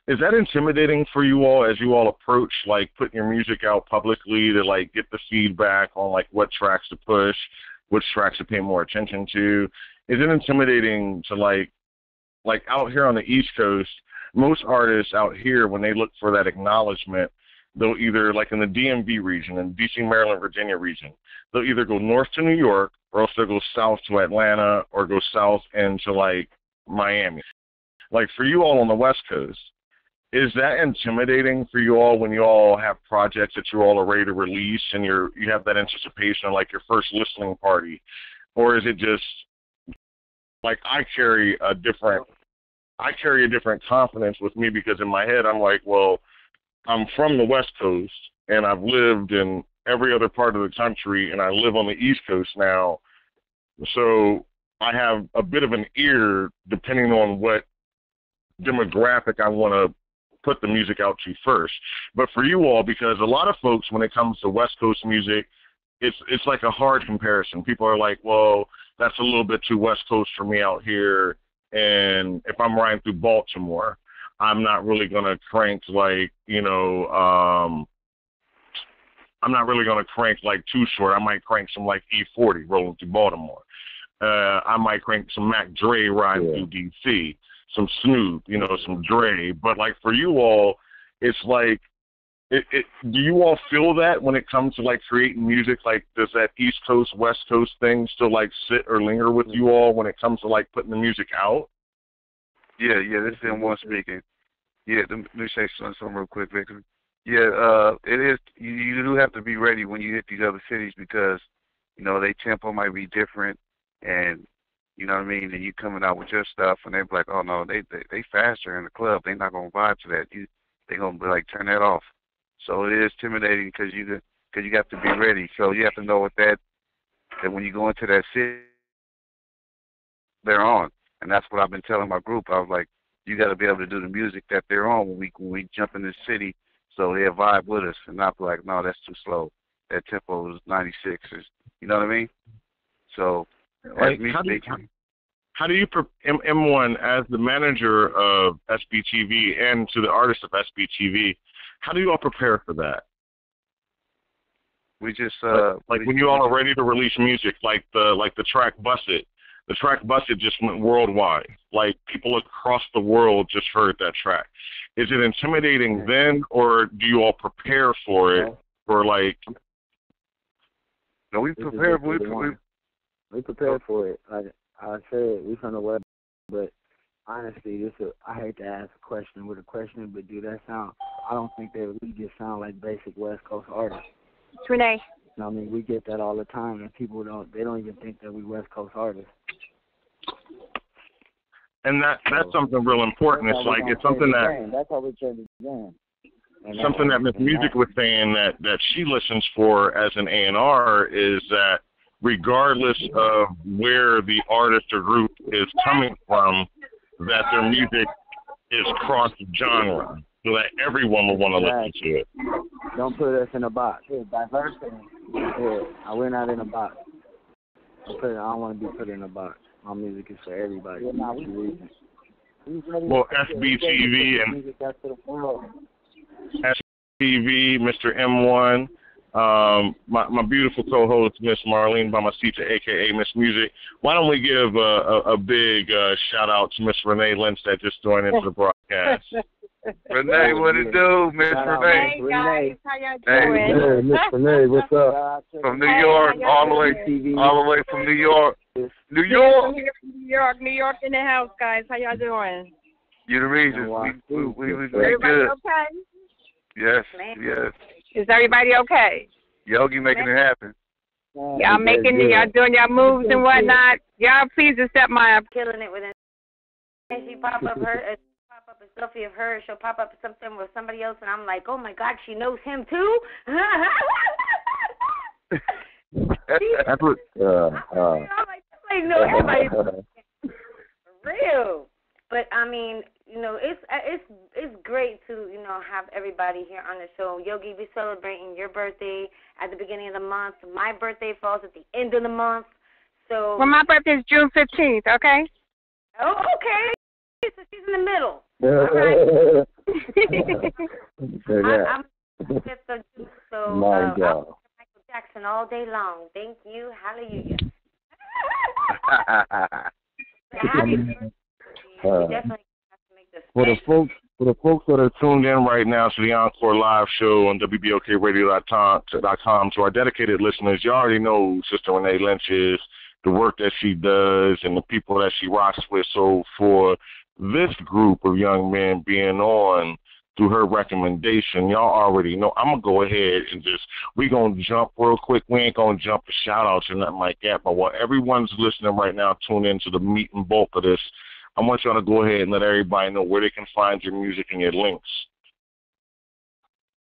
is that intimidating for you all as you all approach, like, putting your music out publicly to, like, get the feedback on, like, what tracks to push, which tracks to pay more attention to? Is it intimidating to, like out here on the East Coast, most artists out here, when they look for that acknowledgement, they'll either, like in the DMV region, in D.C., Maryland, Virginia region, they'll either go north to New York or else they'll go south to Atlanta or go south into, like, Miami. Like, for you all on the West Coast, is that intimidating for you all when you all have projects that you all are ready to release and you have that anticipation of, like, your first listening party? Or is it just, like, I carry a different confidence with me because in my head I'm like, well, I'm from the West Coast and I've lived in every other part of the country and I live on the East Coast now. So I have a bit of an ear depending on what demographic I want to put the music out to first. But for you all, because a lot of folks, when it comes to West Coast music, it's like a hard comparison. People are like, well, that's a little bit too West Coast for me out here. And if I'm riding through Baltimore, I'm not really going to crank like, you know, I'm not really going to crank like Too Short. I might crank some like E40 rolling through Baltimore. I might crank some Mac Dre riding through D.C., some Snoop, you know, some Dre. But like for you all, it's like, do you all feel that when it comes to like creating music? Like, does that East Coast, West Coast thing still like sit or linger with you all when it comes to like putting the music out? Yeah, this is M1 speaking. Yeah, let me say something real quick, Victor. Yeah, it is. You do have to be ready when you hit these other cities because, you know, their tempo might be different, and you know what I mean. And you coming out with your stuff, and they're like, oh no, they faster in the club. They're not gonna vibe to that. They gonna be like, turn that off. So it is intimidating because you have to be ready. So you have to know that when you go into that city, they're on, and that's what I've been telling my group. I was like, you got to be able to do the music that they're on when we jump in the city, so they'll vibe with us and not be like, no, that's too slow. That tempo is 96. You know what I mean? So like, how do you M1 as the manager of SBTV and to the artist of SBTV? How do you all prepare for that? We just when you all are ready to release music, like the track "Bust It." The track "Bust It" just went worldwide. Like people across the world just heard that track. Is it intimidating then, or do you all prepare for it? Or like? No, we prepare. We prepared for it. Like I said, we from the West, but honestly, I hate to ask a question with a question, but I don't think we just sound like basic West Coast artists. It's Renee. You know what I mean? We get that all the time, and people don't even think that we West Coast artists. And that's something real important. It's like it's something that's how we change the game. Something that Miss Music was saying that she listens for as an A&R is that regardless of where the artist or group is coming from, that their music is cross-genre, so that everyone will want to listen to it. Don't put us in a box. Diversity. We're not in a box. I don't want to be put in a box. My music is for everybody. Well, SBTV and SBTV, Mr. M1, my beautiful co-host, Miss Marlene Bamasita, a.k.a. Miss Music. Why don't we give a big shout-out to Miss Renee Lynch that just joined into the broadcast. Renee, what it do, Miss Renee? Hey, guys. How y'all Hey, doing? Miss Renee, what's up? From New York, all the way from New York. New York. I'm here from New York in the house, guys. How y'all doing? You the reason. We Everybody good. okay? Yes. Is everybody okay? Yogi making it happen. Y'all doing y'all moves and whatnot. Y'all please accept my Killing it with it. And she pop up a selfie of her. She'll pop up something with somebody else, and I'm like, oh my God, she knows him too. That's what. I'm like, no, everybody's for real. But I mean, you know, it's great to, you know, have everybody here on the show. Yogi, we celebrating your birthday at the beginning of the month. My birthday falls at the end of the month. So Well, my birthday is June 15th, okay? Oh, okay. So she's in the middle. Say that. I'm so My God. I'll Michael Jackson all day long. Thank you. Hallelujah. Happy birthday. We definitely have to make this For the folks that are tuned in right now to the Encore Live show on WBOKRadio.com, to our dedicated listeners, you already know who Sister Renee Lynch is, the work that she does, and the people that she rocks with. So for this group of young men being on through her recommendation, y'all already know. I'm going to go ahead and we're going to jump real quick. We ain't going to jump to shout-outs or nothing like that, but while everyone's listening right now, tune in to the meat and bulk of this, I want y'all to go ahead and let everybody know where they can find your music and your links.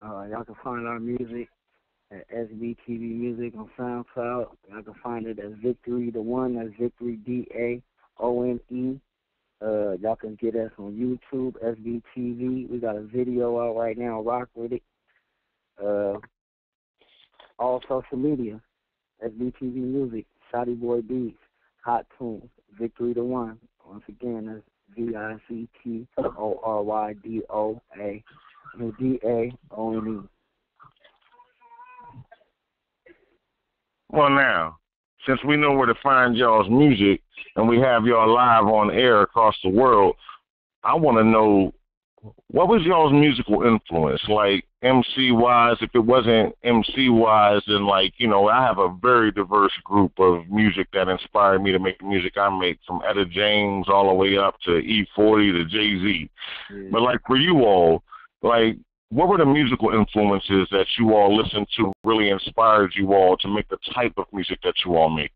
Y'all can find our music at SBTV Music on SoundCloud. Y'all can find it as Victory the One. That's Victory DAONE. Y'all can get us on YouTube, SBTV. We got a video out right now. Rock with it. All social media, SBTV Music, Shotty Boy Beats, Hot Tunes, Victory the One. Once again, that's VICTORYDOADAONE. Well, now, since we know where to find y'all's music and we have y'all live on air across the world, I want to know, what was y'all's musical influence? Like, MC-wise, if it wasn't MC-wise, then, like, you know, I have a very diverse group of music that inspired me to make the music I make, from Etta James all the way up to E40 to Jay-Z. Yeah. But, like, for you all, like, what were the musical influences that you all listened to really inspired you all to make the type of music that you all make?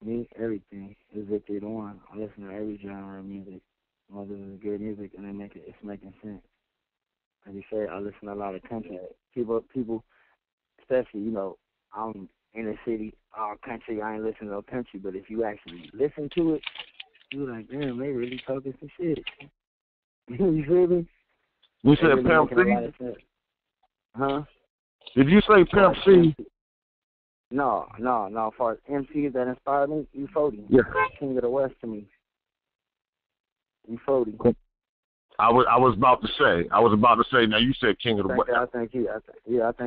Me, everything. It's Victory the One. I listen to every genre of music. Whether it's good music and it's making sense. As you say, I listen to a lot of country. People, especially, you know, I'm in the city, all country, I ain't listening to no country, but if you actually listen to it, you're like, damn, they really talking some shit. You feel me? You said Pimp C? Huh? Did you say Pimp C? No. As far as MCs that inspired me, E40. Yeah. King of the West to me. E40. I was about to say. Now you said King of the West. I think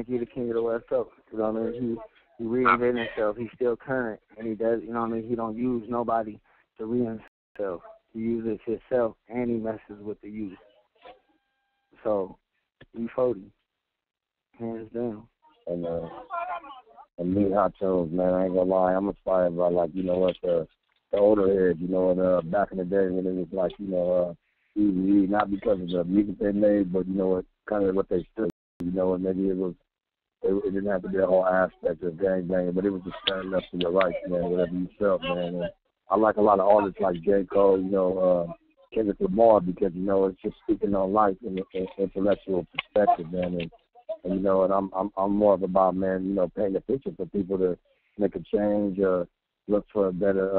he's the King of the West Coast. You know what I mean? He reinvented himself. He's still current, and he does. You know what I mean? He don't use nobody to reinvent himself. He uses himself, and he messes with the youth. So, E40, hands down. And me, Hot Tunes, man, I ain't gonna lie, I'm inspired by, like, you know what, the older heads, you know, and back in the day when it was like, you know, easy, not because of the music they made, but, you know, what kind of what they stood, you know, and maybe it didn't have to be a whole aspect of gangbanging, but it was just standing up for your rights, man, whatever you felt, man. And I like a lot of artists like J. Cole, you know, Kendrick Lamar, because, you know, it's just speaking on life and intellectual perspective, man. And you know, and I'm more of about, man, you know, painting a picture for people to make a change, look for a better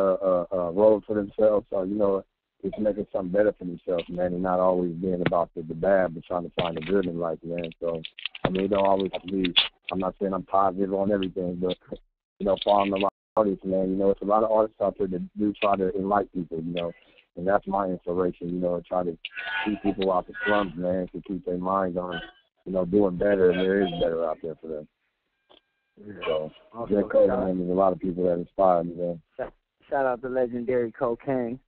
road for themselves, or, you know, just making something better for themselves, man, and not always being about the bad, but trying to find the good in life, man. So, I mean, it don't always have to be, I'm not saying I'm positive on everything, but, you know, following a lot of artists, man, you know, it's a lot of artists out there that do try to enlighten people, you know, and that's my inspiration, you know, try to keep people out the slums, man, to keep their minds on, you know, doing better, and there is better out there for them. So, Also, J. Cole, man, there's a lot of people that inspire me, man. Shout out to legendary Cocaine.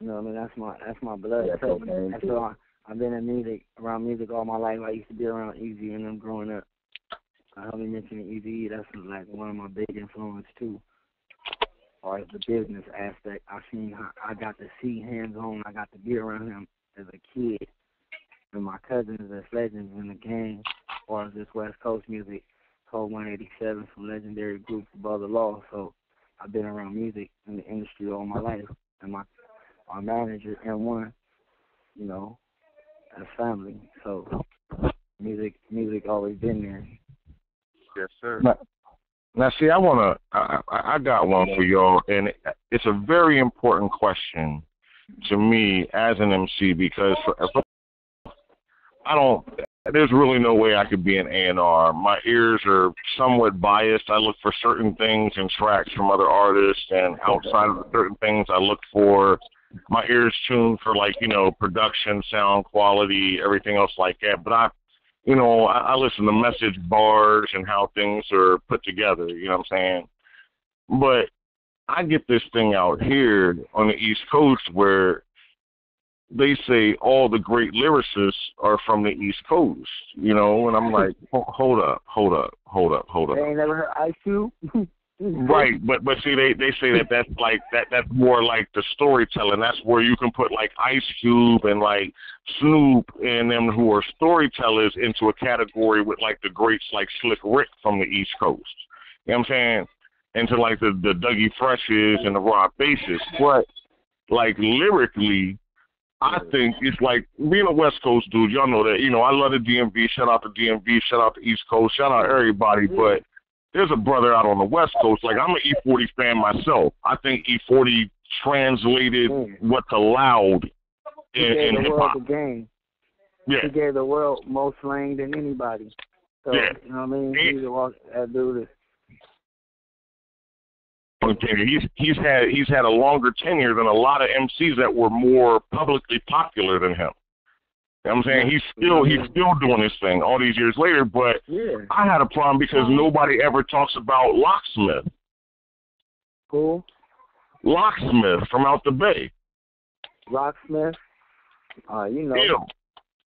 You know what I mean? That's my blood. Yeah, Cocaine. That's all. I've been in music, around music all my life. I used to be around Easy and them growing up. I heard me mentioning Easy. That's like one of my big influences too. Or as the business aspect, I seen how I got to see hands-on. I got to be around him as a kid. And my cousins as legends in the game, or as this West Coast music, Code 187, some legendary groups above the law. So I've been around music in the industry all my life. And our manager, M1, you know, as family. So music always been there. Yes, sir. Now, see, I got one for y'all, and it's a very important question to me as an MC because there's really no way I could be an A&R. My ears are somewhat biased. I look for certain things in tracks from other artists, and outside of certain things I look for, my ears tuned for, like, you know, production, sound quality, everything else like that. But I listen to message bars and how things are put together, you know what I'm saying? But I get this thing out here on the East Coast where they say all the great lyricists are from the East Coast, you know, and I'm like, hold up. They ain't never heard Ice Cube? Right, but see, they say that's like that's more like the storytelling. That's where you can put like Ice Cube and like Snoop and them who are storytellers into a category with like the greats like Slick Rick from the East Coast. You know what I'm saying? Into like the Dougie Freshes and the Raw Bases. But like lyrically, I think it's like being a West Coast dude. Y'all know that. You know, I love the DMV. Shout out to DMV. Shout out to East Coast. Shout out everybody. But there's a brother out on the West Coast. Like, I'm an E40 fan myself. I think E40 translated what's allowed in hip-hop. The game. Yeah. He gave the world more slang than anybody. So, yeah. You know what I mean? He's the one that do this. Okay, he's had a longer tenure than a lot of MCs that were more publicly popular than him. You know what I'm saying? He's still doing his thing all these years later, but I had a problem because nobody ever talks about Locksmith. Who? Locksmith from out the Bay. Locksmith? You know. Yeah.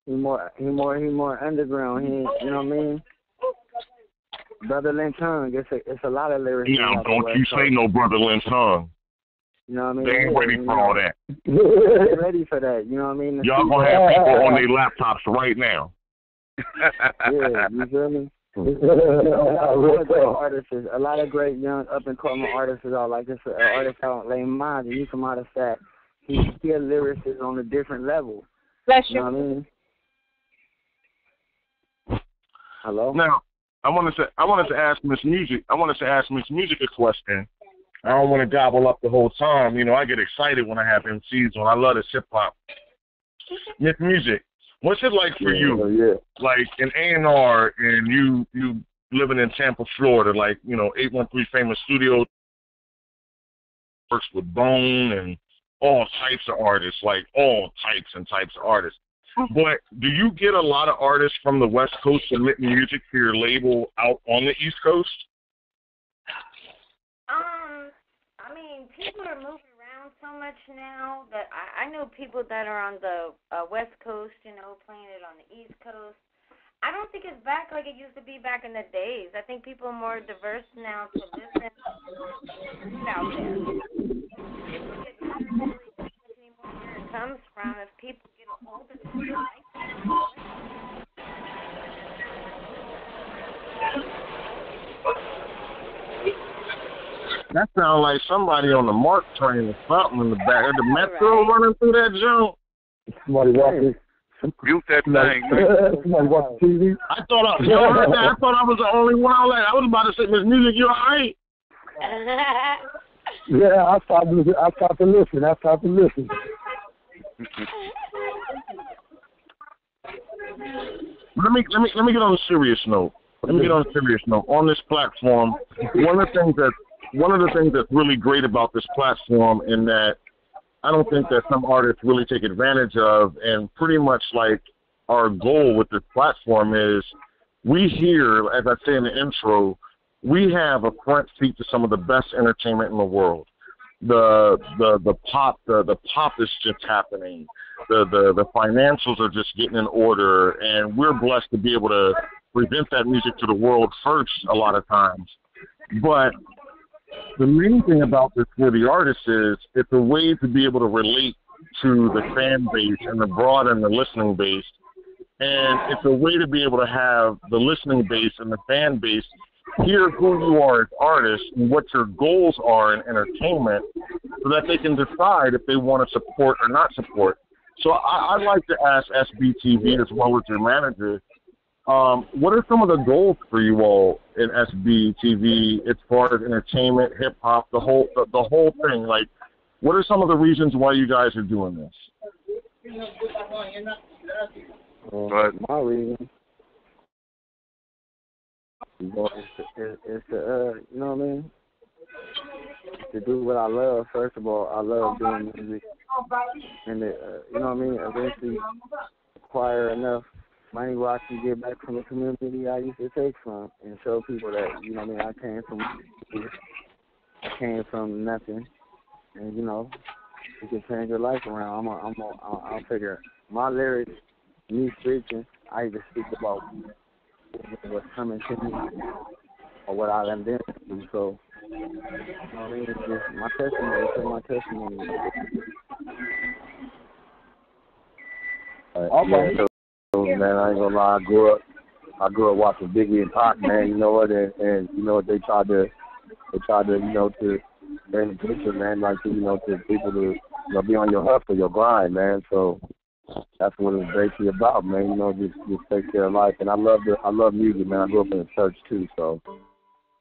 He more underground. He, you know what I mean? Brother Lynch Hung, it's a lot of lyrics. Now, don't you say no Brother Lynch Hung. You know what I mean? They ain't ready for all that. They're ready for that. You know what I mean? Y'all gonna have people on their laptops right now. Yeah, you feel me? A lot of great young up and coming artists are like this. An artist out Lane Mind, and you come out of that. He's still lyricist on a different level. Bless you. Know what I mean? Hello. Now, I wanted to ask Miss Music a question. I don't want to gobble up the whole time. You know, I get excited when I have MCs on. I love this hip hop. Miss Music, what's it like for you? Yeah. Like an A&R and you living in Tampa, Florida, like, you know, 813 Famous Studios works with Bone and all types of artists, like all types and types of artists. But do you get a lot of artists from the West Coast submitting music to your label out on the East Coast? I mean, people are moving around so much now that I know people that are on the West Coast, you know, playing it on the East Coast. I don't think it's back like it used to be back in the days. I think people are more diverse now to listen out there. It doesn't really much anymore where it comes from. If people get a hold of it, they like That sounds like somebody on the MARC train or something in the back. The Metro running through that junk. Somebody watching. Mute that thing. Somebody watching TV. I thought I was the only one out there. I was about to say, Miss Music, you all right? Yeah, I stopped to listen. Let me get on a serious note. On this platform, one of the things that's really great about this platform, in that I don't think that some artists really take advantage of, and pretty much like our goal with this platform is, we hear, as I say in the intro, we have a front seat to some of the best entertainment in the world. The pop is just happening. The financials are just getting in order, and we're blessed to be able to present that music to the world first a lot of times. But the main thing about this for the artist is it's a way to be able to relate to the fan base and the broad and the listening base. And it's a way to be able to have the listening base and the fan base hear who you are as artists and what your goals are in entertainment so that they can decide if they want to support or not support. So I'd like to ask SBTV as well as your manager, what are some of the goals for you all in SBTV as far as entertainment, hip-hop, the whole thing? Like, what are some of the reasons why you guys are doing this? My reason is to, you know what I mean? To do what I love. First of all, I love doing music. And, you know what I mean? Eventually acquire enough money where I can get back from the community I used to take from and show people that, you know what I mean, I came from nothing. And, you know, you can turn your life around. I'll figure my lyrics, me speaking, I either speak about what's coming to me or what I done been through. So, you know what I mean? It's just my testimony. It's my testimony. Yeah, so, man, I ain't gonna lie. I grew up watching Biggie and Pac, man. You know what? And you know what? They tried to, you know, to bring the picture, man, like to people to, you know, be on your hustle, your grind, man. So that's what it's basically about, man. You know, just take care of life. And I love music, man. I grew up in the church too, so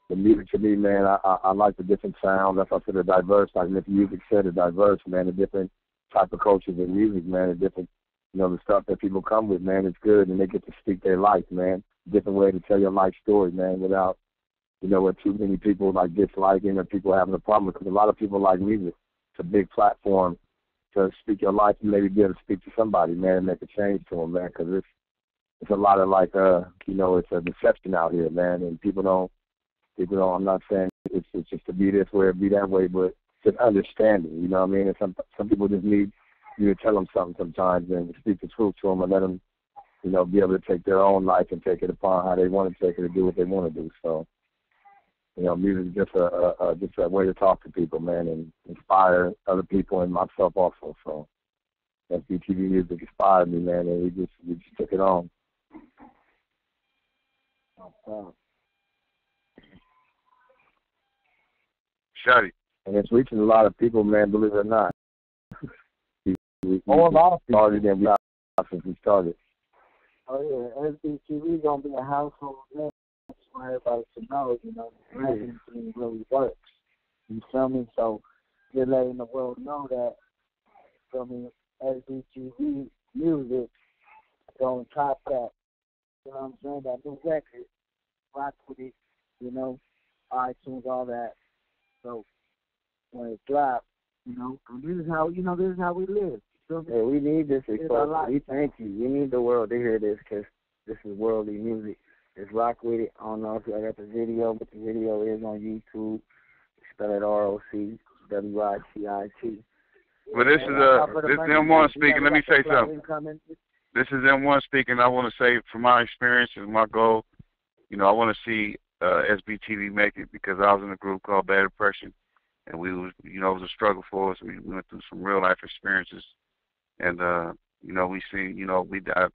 the music to me, man, I like the different sounds. That's why I said the diverse. Like Nick Music said, the diverse, man. The different type of cultures in music, man. The different, you know, the stuff that people come with, man. It's good, and they get to speak their life, man. Different way to tell your life story, man, without, you know, with too many people like disliking or people having a problem. Because a lot of people like music. It's a big platform to speak your life and maybe be able to speak to somebody, man, and make a change to them, man. Because it's a lot of like, you know, it's a deception out here, man, and people don't. I'm not saying it's just to be this way or be that way, but just understanding, you know what I mean? And some people just need you to tell them something sometimes and speak the truth to them and let them, you know, be able to take their own life and take it upon how they want to take it and do what they want to do. So, you know, music is just a way to talk to people, man, and inspire other people and myself also. So, SBTV music inspired me, man, and we just took it on. Shotty. And it's reaching a lot of people, man, believe it or not. A lot of people. Started and we since we started. Oh, yeah. SBTV going to be a household name for everybody to know, you know, everything really works. You feel me? So you're letting the world know that, you feel me, SBTV music going to top that. You know what I'm saying? That new record, rock with it, you know, iTunes, all that. So when it drops, you know, this is how we live. Yeah, we need this exposure. We thank you. We need the world to hear this because this is worldly music. It's rock with it. I don't know if I got the video, but the video is on YouTube. Spell it ROCWICIT. Well, this is M1 speaking. Let me say something. This is M1 speaking. I want to say, from my experience and my goal, you know, I want to see SBTV make it because I was in a group called Bad Depression, and we was, you know, it was a struggle for us. We went through some real life experiences, and you know, we seen, you know,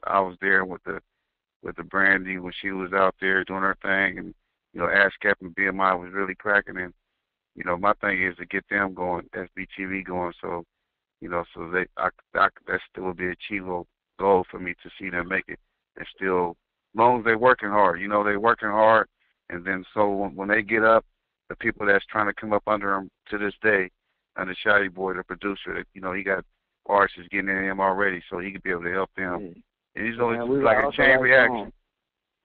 I was there with the Brandy when she was out there doing her thing, and you know, ASCAP and BMI was really cracking, and you know, my thing is to get them going, SBTV going, so you know, so that still would be an achievable goal for me to see them make it, and still, as long as they're working hard, you know, they're working hard. And then so when they get up, the people that's trying to come up under them to this day, under Shotty Boy, the producer, you know, he got artists getting in him already, so he could be able to help them. Mm. And he's always like a chain reaction.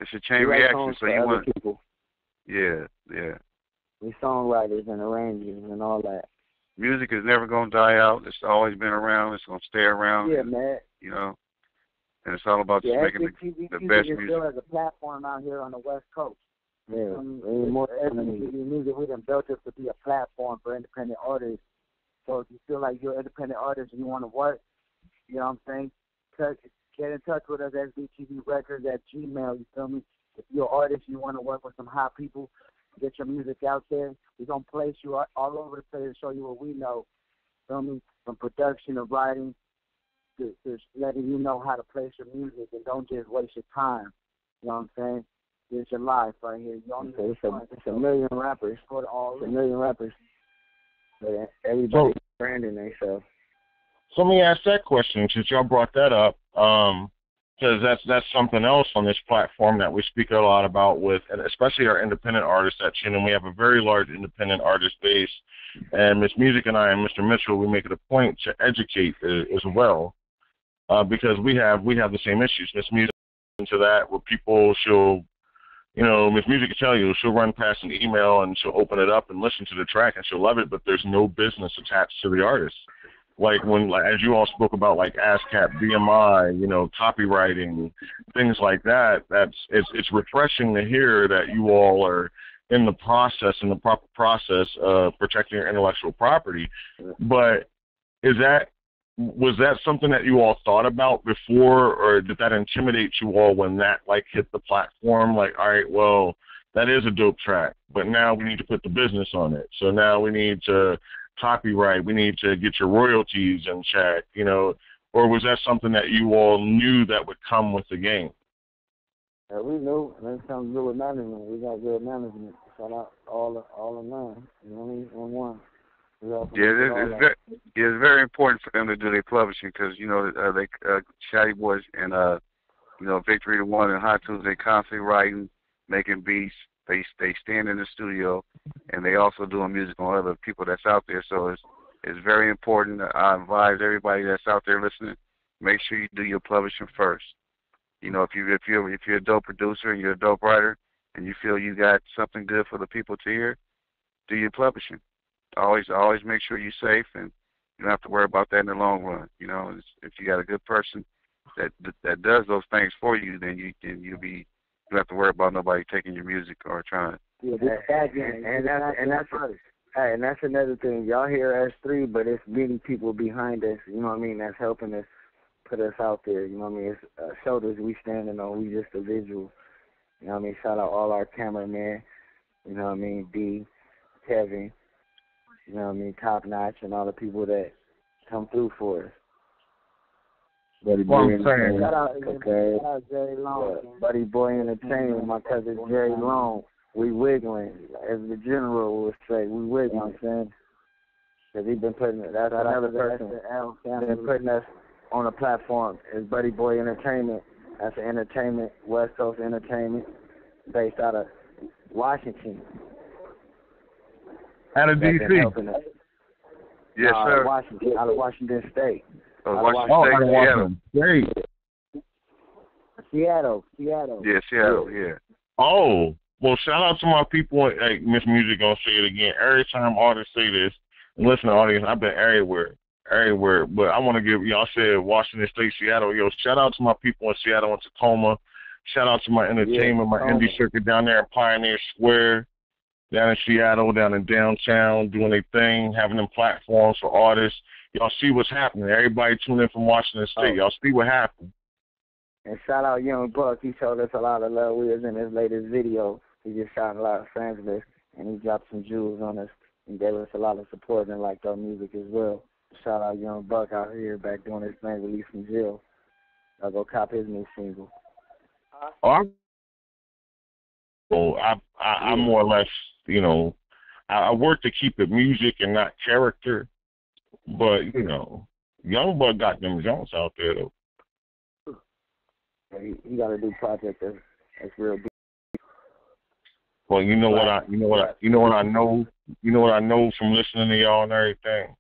It's a chain reaction, so you want people. Yeah. We songwriters and arrangers and all that. Music is never going to die out. It's always been around. It's going to stay around. Yeah, man. You know, and it's all about just making the best music. Still has a platform out here on the West Coast. More music, we done built it to be a platform for independent artists. So if you feel like you're an independent artist and you want to work, you know what I'm saying? Get in touch with us at SBTVRecords@gmail. You feel me? If you're an artist, you want to work with some hot people, get your music out there. We're gonna place you all over the place and show you what we know. Feel me? From production to writing, to letting you know how to place your music, and don't just waste your time. You know what I'm saying? It's your life right here. You only it's a million rappers. It's a million rappers. But everybody's branding themselves. So let me ask that question, since y'all brought that up, because that's something else on this platform that we speak a lot about with, and especially our independent artists at Chin, and we have a very large independent artist base. And Miss Music and I and Mr. Mitchell, we make it a point to educate as well, because we have the same issues. Miss Music into that where people Miss Music can tell you, she'll run past an email and she'll open it up and listen to the track and she'll love it, but there's no business attached to the artist. Like as you all spoke about, like ASCAP, BMI, copywriting, things like that. It's refreshing to hear that you all are in the proper process of protecting your intellectual property. But was that something that you all thought about before, or did that intimidate you all when that hit the platform? Like, all right, well, that is a dope track, but now we need to put the business on it. So now we need to copyright, we need to get your royalties in check, or was that something that you all knew that would come with the game? Yeah, we knew, and that's something to do with management. We got good management. Shout out all the nine. You know what I mean? On one. It's very important for them to do their publishing because Shady Boys and Victory the One and Hot Tunes, they constantly writing, making beats. They stand in the studio, and they also doing music on other people that's out there. So it's very important. I advise everybody that's out there listening, make sure you do your publishing first. If you're a dope producer and you're a dope writer, and you feel you got something good for the people to hear, do your publishing. Always make sure you're safe, and you don't have to worry about that in the long run. If you got a good person that does those things for you, then you don't have to worry about nobody taking your music or trying to. And that's another thing. Y'all hear S3, but it's many people behind us. You know what I mean? That's helping us put us out there. You know what I mean? It's shoulders we standing on. We just a visual. You know what I mean? Shout out all our cameramen. You know what I mean? D, Kevin. You know what I mean? Top Notch and all the people that come through for us. Buddy Boy Entertainment. Shout out Jerry Long. Buddy Boy Entertainment. My cousin Jerry Long. We wiggling, as the general would say. We wiggling. You know what I'm saying? Because he's been putting that's another person. Been putting us on a platform. Is Buddy Boy Entertainment. That's an entertainment, West Coast entertainment, based out of Washington. Out of D.C. Yes, sir. Out of Washington State. Washington State. Seattle. Yeah, Seattle, yeah. Oh, well, shout out to my people. Hey, Miss Music gonna say it again. Every time artists say this, and listen to audience, I've been everywhere. But I want to give y'all said Washington State, Seattle. Yo, shout out to my people in Seattle and Tacoma. Shout out to my entertainment, my indie circuit down there in Pioneer Square, down in Seattle, down in downtown, doing their thing, having them platforms for artists. Y'all see what's happening. Everybody tune in from Washington State. Y'all see what happened. And shout out Young Buck. He showed us a lot of love. We was in his latest video. He just shot in Los Angeles, and he dropped some jewels on us and gave us a lot of support and liked our music as well. Shout out Young Buck out here back doing his thing, released from jail. I'll go cop his new single. I more or less, I work to keep it music and not character. But, Young Buck got them Jones out there, though. He got to do project that's real big. Well, you know what I know from listening to y'all and everything.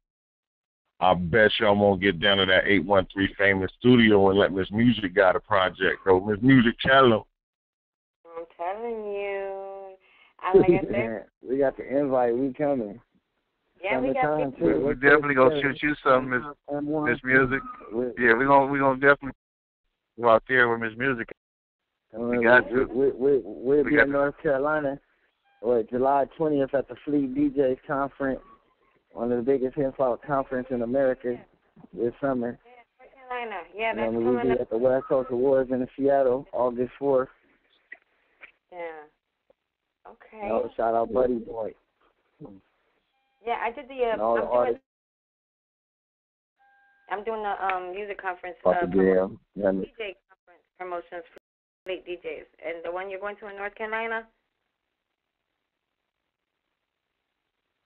I bet y'all won't get down to that 813 Famous Studio and let Miss Music got a project, though. Miss Music, tell them. I'm telling you. Like I said, we got the invite. We coming. Yeah, we got people. We're definitely gonna shoot you some, Miss Music. Yeah, we're gonna definitely go out there with Miss Music. We got to. We'll be in North Carolina, July 20th at the Fleet DJs Conference, one of the biggest hip-hop conference in America this summer. North Carolina. Yeah, that's coming up. We'll be at the West Coast Awards in Seattle, August 4th. Yeah. Okay. Shout out Buddy Boy. Yeah, I did the. I'm doing the music conference. DJ conference promotions for Fleet DJs, and the one you're going to in North Carolina.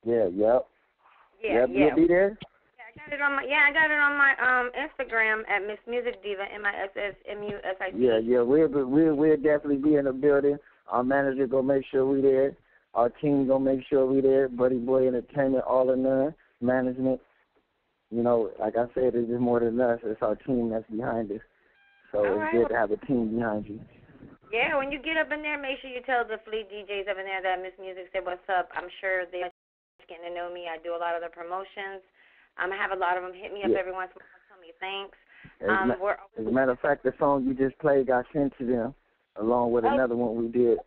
Yeah. Yeah. You'll be there. I got it on my Instagram at Miss Music Diva MISSMUSIC. Yeah. We'll definitely be in the building. Our manager gonna make sure we there. Our team gonna make sure we there. Buddy Boy Entertainment, all in none. Management. Like I said, it's just more than us. It's our team that's behind us. So it's good to have a team behind you. Yeah, when you get up in there, make sure you tell the Fleet DJs up in there that Miss Music said what's up. I'm sure they're getting to know me. I do a lot of the promotions. I have a lot of them hit me up every once in a while, tell me thanks. As a matter of fact, the song you just played got sent to them, along with another one we did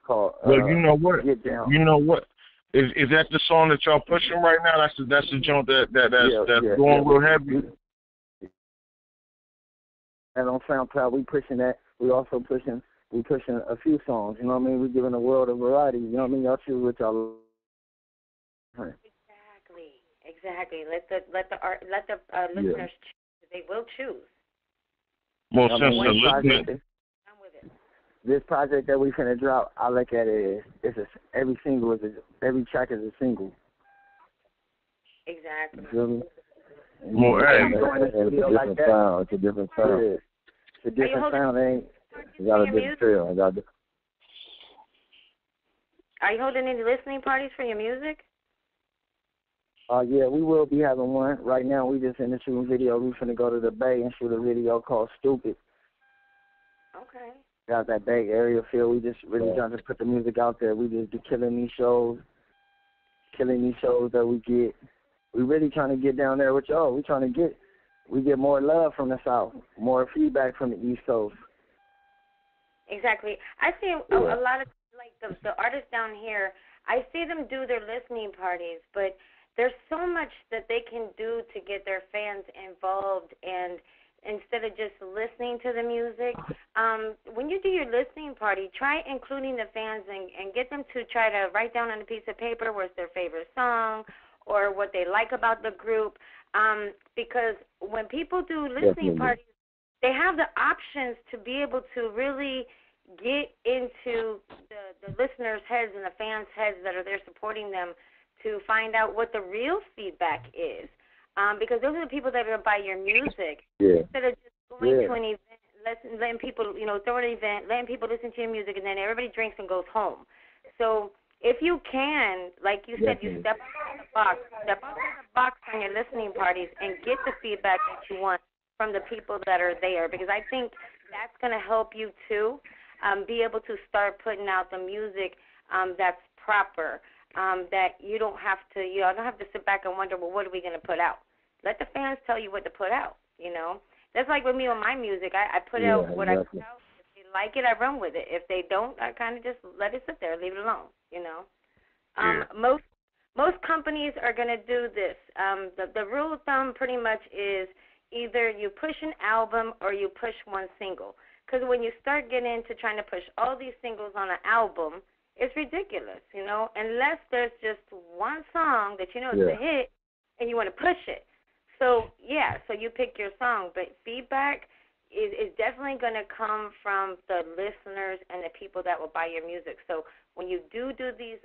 called you know what? Get Down. You know what? Is that the song that y'all pushing right now? That's the joint that's going real heavy. And on SoundCloud, we pushing that. We also pushing a few songs. You know what I mean? We're giving the world a variety. You know what I mean? Y'all choose what y'all. Exactly. Let the listeners choose. They will choose. More sense to listening. This project that we finna drop, I look at it as every track is a single. Exactly. You feel me? More it's a different sound. It's a different sound. Yeah. It's a different sound. It got a different feel. Are you holding any listening parties for your music? Yeah, we will be having one. Right now, we just in the shooting video. We finna go to the Bay and shoot a video called Stupid. Okay. Got that Bay area feel. We just really trying to put the music out there. We just be killing these shows that we get. We really trying to get down there with y'all. We get more love from the South, more feedback from the East Coast. Exactly. I see a lot of the artists down here. I see them do their listening parties, but there's so much that they can do to get their fans involved, and instead of just listening to the music, when you do your listening party, try including the fans and get them to try to write down on a piece of paper what's their favorite song or what they like about the group, because when people do listening parties, they have the options to be able to really get into the listeners' heads and the fans' heads that are there supporting them to find out what the real feedback is. Because those are the people that are going to buy your music. Yeah. Instead of just going to an event, letting people, throw an event, letting people listen to your music, and then everybody drinks and goes home. So if you can, like you said, you step out of the box on your listening parties and get the feedback that you want from the people that are there, because I think that's going to help you too, be able to start putting out the music that's proper. That you don't have to, I don't have to sit back and wonder, well, what are we going to put out? Let the fans tell you what to put out, That's like with me on my music. I put out what I put out. If they like it, I run with it. If they don't, I kind of just let it sit there, leave it alone, Most companies are going to do this. The rule of thumb pretty much is either you push an album or you push one single. Because when you start getting into trying to push all these singles on an album, it's ridiculous, unless there's just one song that is a hit and you want to push it. So you pick your song, but feedback is definitely going to come from the listeners and the people that will buy your music. So when you do these,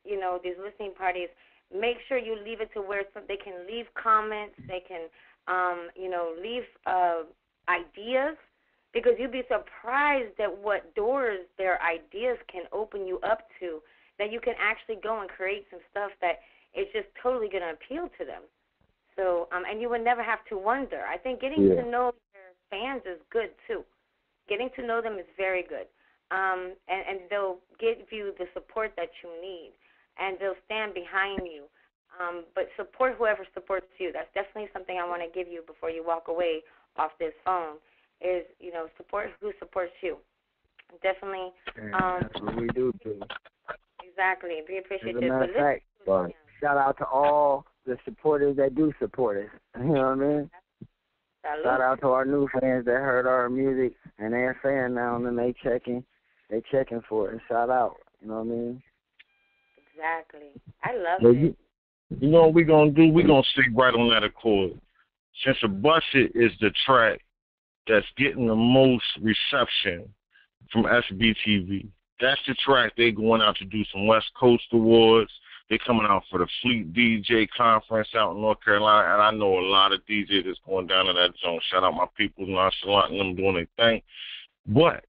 these listening parties, make sure you leave it to where they can leave comments, they can, leave ideas. Because you'd be surprised at what doors their ideas can open you up to, that you can actually go and create some stuff that is just totally going to appeal to them. So, and you would never have to wonder. I think getting to know your fans is good, too. Getting to know them is very good. And they'll give you the support that you need, and they'll stand behind you. But support whoever supports you. That's definitely something I want to give you before you walk away off this phone. Is support who supports you. Definitely. That's what we do. Exactly. Be appreciative. As a matter of fact, shout out to all the supporters that do support us. You know what I mean? Shout out to our new fans that heard our music and they're a fan now and they checking for it. Shout out. You know what I mean? Exactly. I love it. You know what we're going to do? We're going to stick right on that accord. Since a Bust It is the track that's getting the most reception from SBTV, that's the track they're going out to do some West Coast awards. They're coming out for the Fleet DJ Conference out in North Carolina, and I know a lot of DJs that's going down to that zone. Shout out my people, Nonchalant, and them doing their thing. But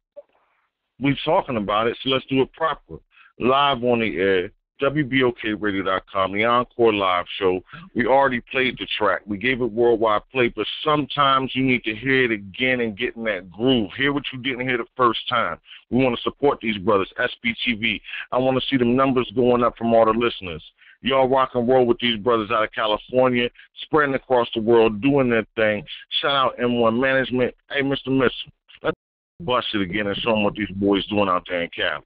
we're talking about it, so let's do it proper. Live on the air, WBOKRadio.com, the Encore Live show. We already played the track. We gave it worldwide play, but sometimes you need to hear it again and get in that groove. Hear what you didn't hear the first time. We want to support these brothers, SBTV. I want to see them numbers going up from all the listeners. Y'all rock and roll with these brothers out of California, spreading across the world, doing their thing. Shout out M1 Management. Hey, Mr. Mitchell, let's bust it again and show them what these boys doing out there in Cali.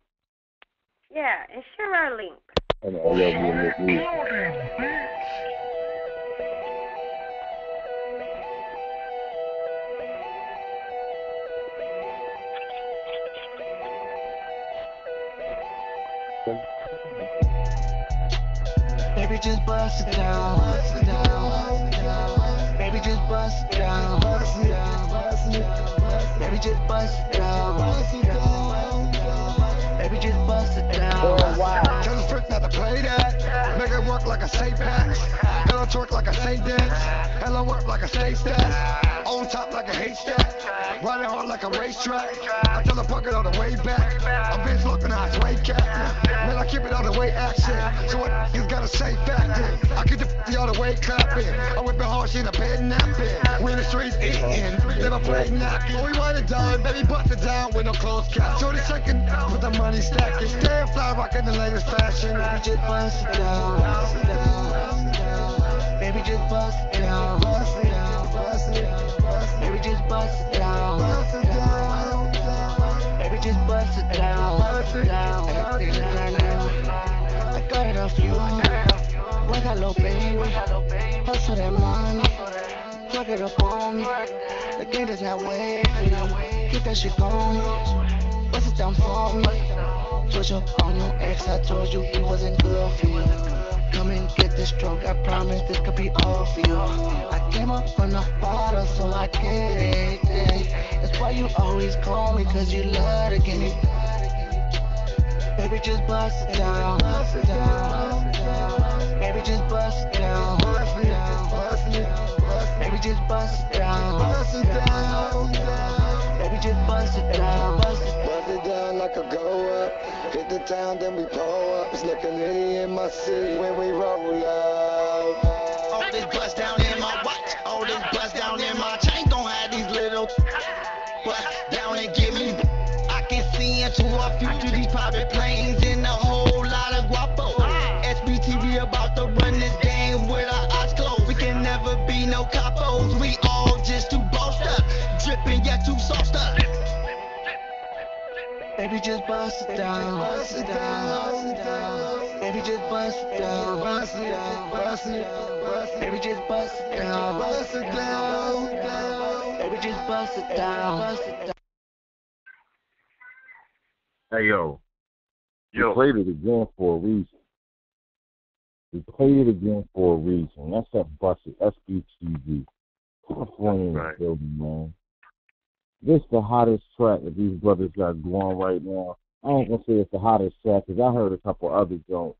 Yeah, and share our link. And all y'all doing this music. Baby, just bust it down. Baby, just bust it down. Baby, just bust it down. Baby, just bust it down. Tell the freak not to play that. Make it work like a safe pass. Hello twerk like a saint dance. Hello work like a safe stat. On top like a haystack. Riding hard like a racetrack. I tell the bucket on the way back. I'm bitch looking at sway cat. Man, I keep it on the way action. So what you gotta say factor. I keep the on the way clapping. I whip it hard, she in the bed napping. We in the streets eating. Never play knocking. We ride it down, baby, bust it down with no closed cap. So the second with the money stacking. Damn fly rockin' the latest fashion. Baby, just bust it down. Baby, just bust it down. Baby, just bust it down. Baby, just bust it down. I got it off you. Work a little baby. Hustle that money. Plug it up on me. The game is that way. Keep that shit going. Bust it down for me. Switch up on your ex. I told you he wasn't good for you. Come and get this stroke. I promise this could be all for you. I came up from the bottom, so I get it. That's why you always call me, cause you love to get me. Baby, just bust it down. Baby, just bust it down. Baby, just bust it down. Baby, just bust it down. Bust it down like a go up. Hit the town, then we pull up. It's looking litty in my city when we roll up. All this bust down in my watch. All this bust down in my chain. Gon' have these little bust down and give me. I can see into our future. These private planes and a whole lot of guapo. SBTV about to run this game with our eyes closed. We can never be no capos. We all just too bossed up. Dripping yet too sauced up. Baby, just bust it down. Baby, just bust it down. Baby, just bust it down. Baby, just bust it down. Hey, yo. We played it again for a reason. That's that Bust It, SBTV. California building, man. This is the hottest track that these brothers got going right now. I ain't gonna say it's the hottest track, because I heard a couple other joints.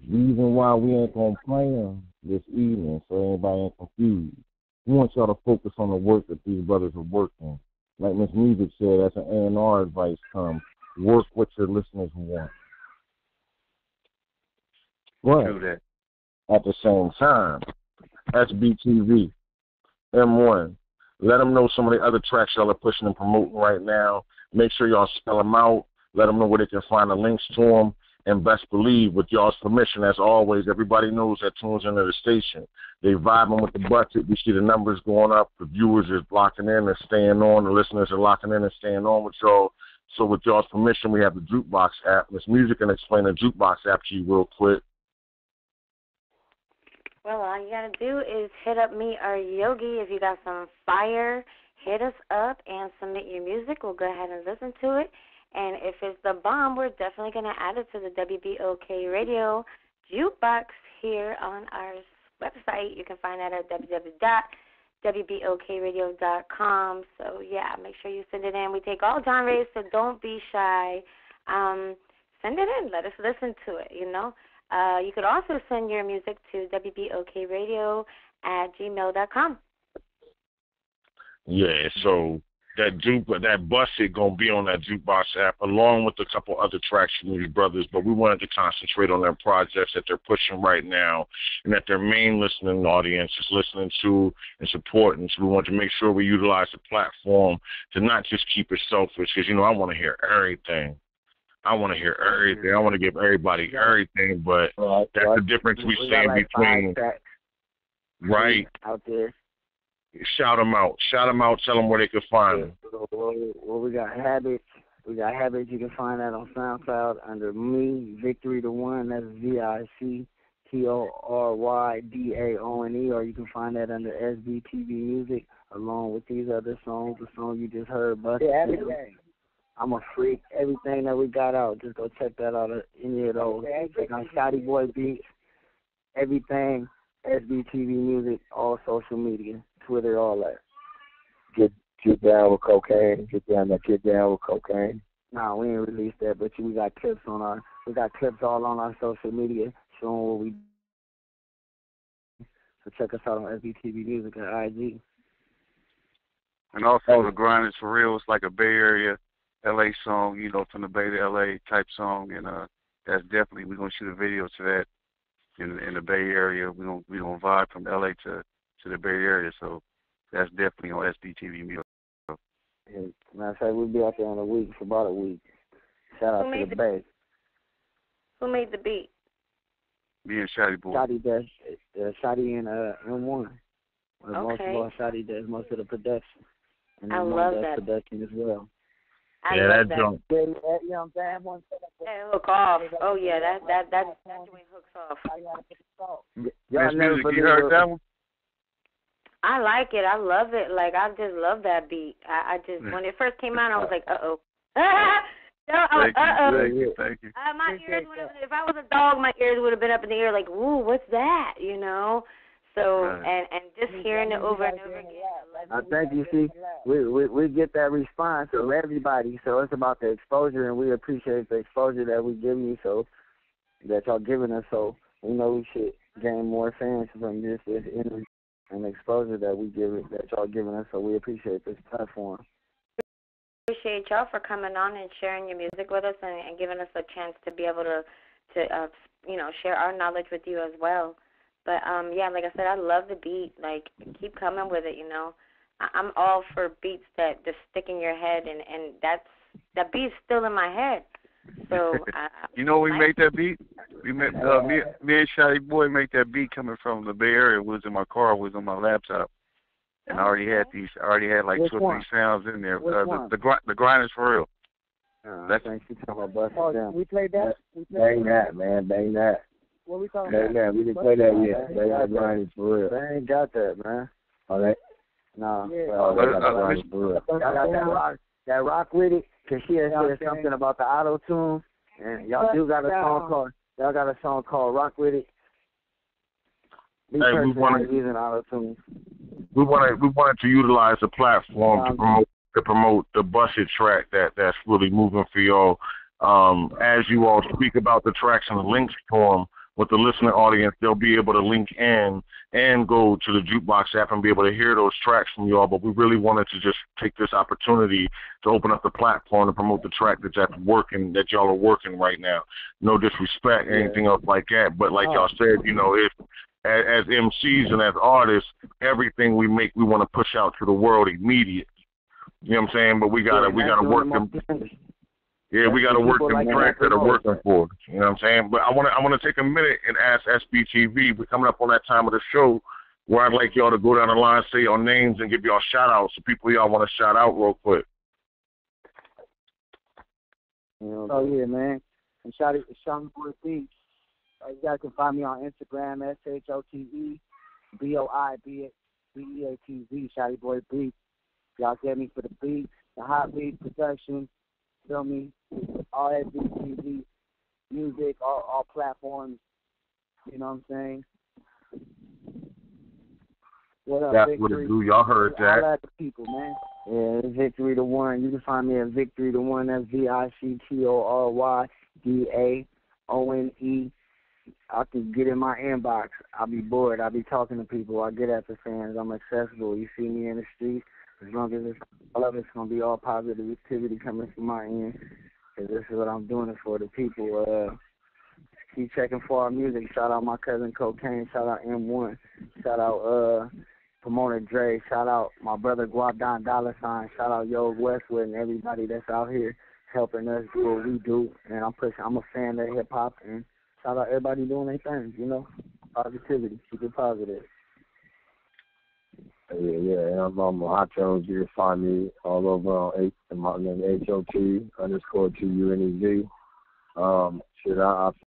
Reason why we ain't gonna play them this evening, so everybody ain't confused. We want y'all to focus on the work that these brothers are working. Like Miss Music said, that's an A&R advice comes. Work what your listeners want. But at the same time, SBTV, M1, let them know some of the other tracks y'all are pushing and promoting right now. Make sure y'all spell them out. Let them know where they can find the links to them. And best believe, with y'all's permission, as always, everybody knows that tunes into the station. They vibing with the budget. We see the numbers going up. The viewers is locking in and staying on. The listeners are locking in and staying on with y'all. So with y'all's permission, we have the Jukebox app. Miss Music can explain the Jukebox app to you real quick. Well, all you got to do is hit up me or Yogi. If you got some fire, hit us up and submit your music. We'll go ahead and listen to it. And if it's the bomb, we're definitely going to add it to the WBOK Radio Jukebox here on our website. You can find that at www.wbokradio.com. So, yeah, make sure you send it in. We take all genres, so don't be shy. Send it in. Let us listen to it, you know. You could also send your music to wbokradio@gmail.com. Yeah, so that Busted gonna be on that Jukebox app along with a couple other tracks from these brothers, but we wanted to concentrate on their projects that they're pushing right now and that their main listening audience is listening to and supporting. So we want to make sure we utilize the platform to not just keep it selfish, because, you know, I want to hear everything. I want to hear everything. I want to give everybody everything, but that's the difference we see between, right, out there. Shout them out. Shout them out. Tell them where they can find them. Well, we got Habits. You can find that on SoundCloud under me, Victory the One. That's VICTORYDAONE. Or you can find that under SBTV Music, along with these other songs. The song you just heard, Busted. Yeah, everything. I'm a freak. Everything that we got out, just go check that out. Any of those. Check out Shotty Boy Beats. Everything. SBTV Music. All social media. Twitter, all that. Get down with cocaine. Get down with cocaine. Nah, we ain't released that, but we got clips all on our social media showing what we do. So check us out on SBTV Music at IG. And also the Grind is for real. It's like a Bay Area LA song, you know, from the Bay to LA type song, and that's definitely, we're gonna shoot a video to that in the Bay Area. We gonna vibe from LA to the Bay Area, so that's definitely on SBTV Music. And matter of fact, we'll be out there in a week, for about a week. Shout out to the Bay. Who made the beat? Me and Shotty Boy. Shotty does. Shotty and M1. Okay. Most of all, Shotty does most of the production. And I M1 love does that. production as well. I love that. You know what I'm saying? That hook off. Oh yeah, that joint hooks off. Miss Music, you heard that one? I like it. I love it. Like, I just love that beat. I just, when it first came out, I was like, uh-oh. Thank you. My ears would have, if I was a dog, my ears would have been up in the air like, ooh, what's that, you know? So, and just hearing it over and over again. I think you see, we get that response from everybody, so it's about the exposure, and we appreciate the exposure that we give you, so that y'all giving us, so we know we should gain more fans from this interview and the exposure that we give it, that y'all giving us, so we appreciate this platform. Appreciate y'all for coming on and sharing your music with us and giving us a chance to be able to share our knowledge with you as well. But, yeah, like I said, I love the beat. Like, keep coming with it, you know. I'm all for beats that just stick in your head, and that beat's still in my head. So, you know, we made that beat. We made me and Shotty Boy made that beat coming from the Bay Area. It was in my car. It was on my laptop, and I already had like Which 2 or one? 3 sounds in there. Which The grind is for real. I think she's talking about Busted Down. We played that. Bang that, man. Bang that. What we talking Bang that. We didn't play that yet. They got grind is for real. They ain't got that, man. Oh, they? No. Yeah. Oh, they got grind is for real. Y'all got that rock with it, because she had said something about the auto-tune, and y'all do got a song called Rock With It. Hey, we wanted using auto-tune. We wanted to utilize the platform to promote the Busted track that's really moving for y'all. As you all speak about the tracks and the links to them with the listening audience, they'll be able to link in and go to the Jukebox app and be able to hear those tracks from y'all. But we really wanted to just take this opportunity to open up the platform to promote the track that y'all are working right now. No disrespect, anything else like that. But like y'all said, you know, as MCs and as artists, everything we make, we want to push out to the world immediately. You know what I'm saying? But we gotta work them. Yeah, we gotta work them tracks that are working for us. You know what I'm saying? But I wanna take a minute and ask SBTV. We're coming up on that time of the show where I'd like y'all to go down the line, say your names, and give y'all shout outs to people y'all want to shout out real quick. You know, oh, yeah, man. And Shotty Boy Beats. You guys can find me on Instagram, SHOTEBOIBEATZ, Shotty Boy Beats. Y'all get me for the beat, the hot beat production, feel me? All SBTV music, all platforms. You know what I'm saying? What up, That's Victory? what it do. Y'all heard that. All the people, man. Yeah, it's Victory the One. You can find me at Victory the One. That's VICTORYDAONE. I can get in my inbox. I'll be bored. I'll be talking to people. I get at the fans. I'm accessible. You see me in the street. As long as all of it's going to be all positive activity coming from my end. Because this is what I'm doing it for the people. Keep checking for our music. Shout out my cousin Cocaine. Shout out M1. Shout out Promoter Dre. Shout out my brother Guadon Dollar Sign. Shout out Yo Westwood and everybody that's out here helping us do what we do. And I'm a fan of hip hop, and shout out everybody doing their things, you know. Positivity. Keep it positive. Yeah, and I'm on Hot Jones. You can find me all over on my name HOT_2UNEZ. I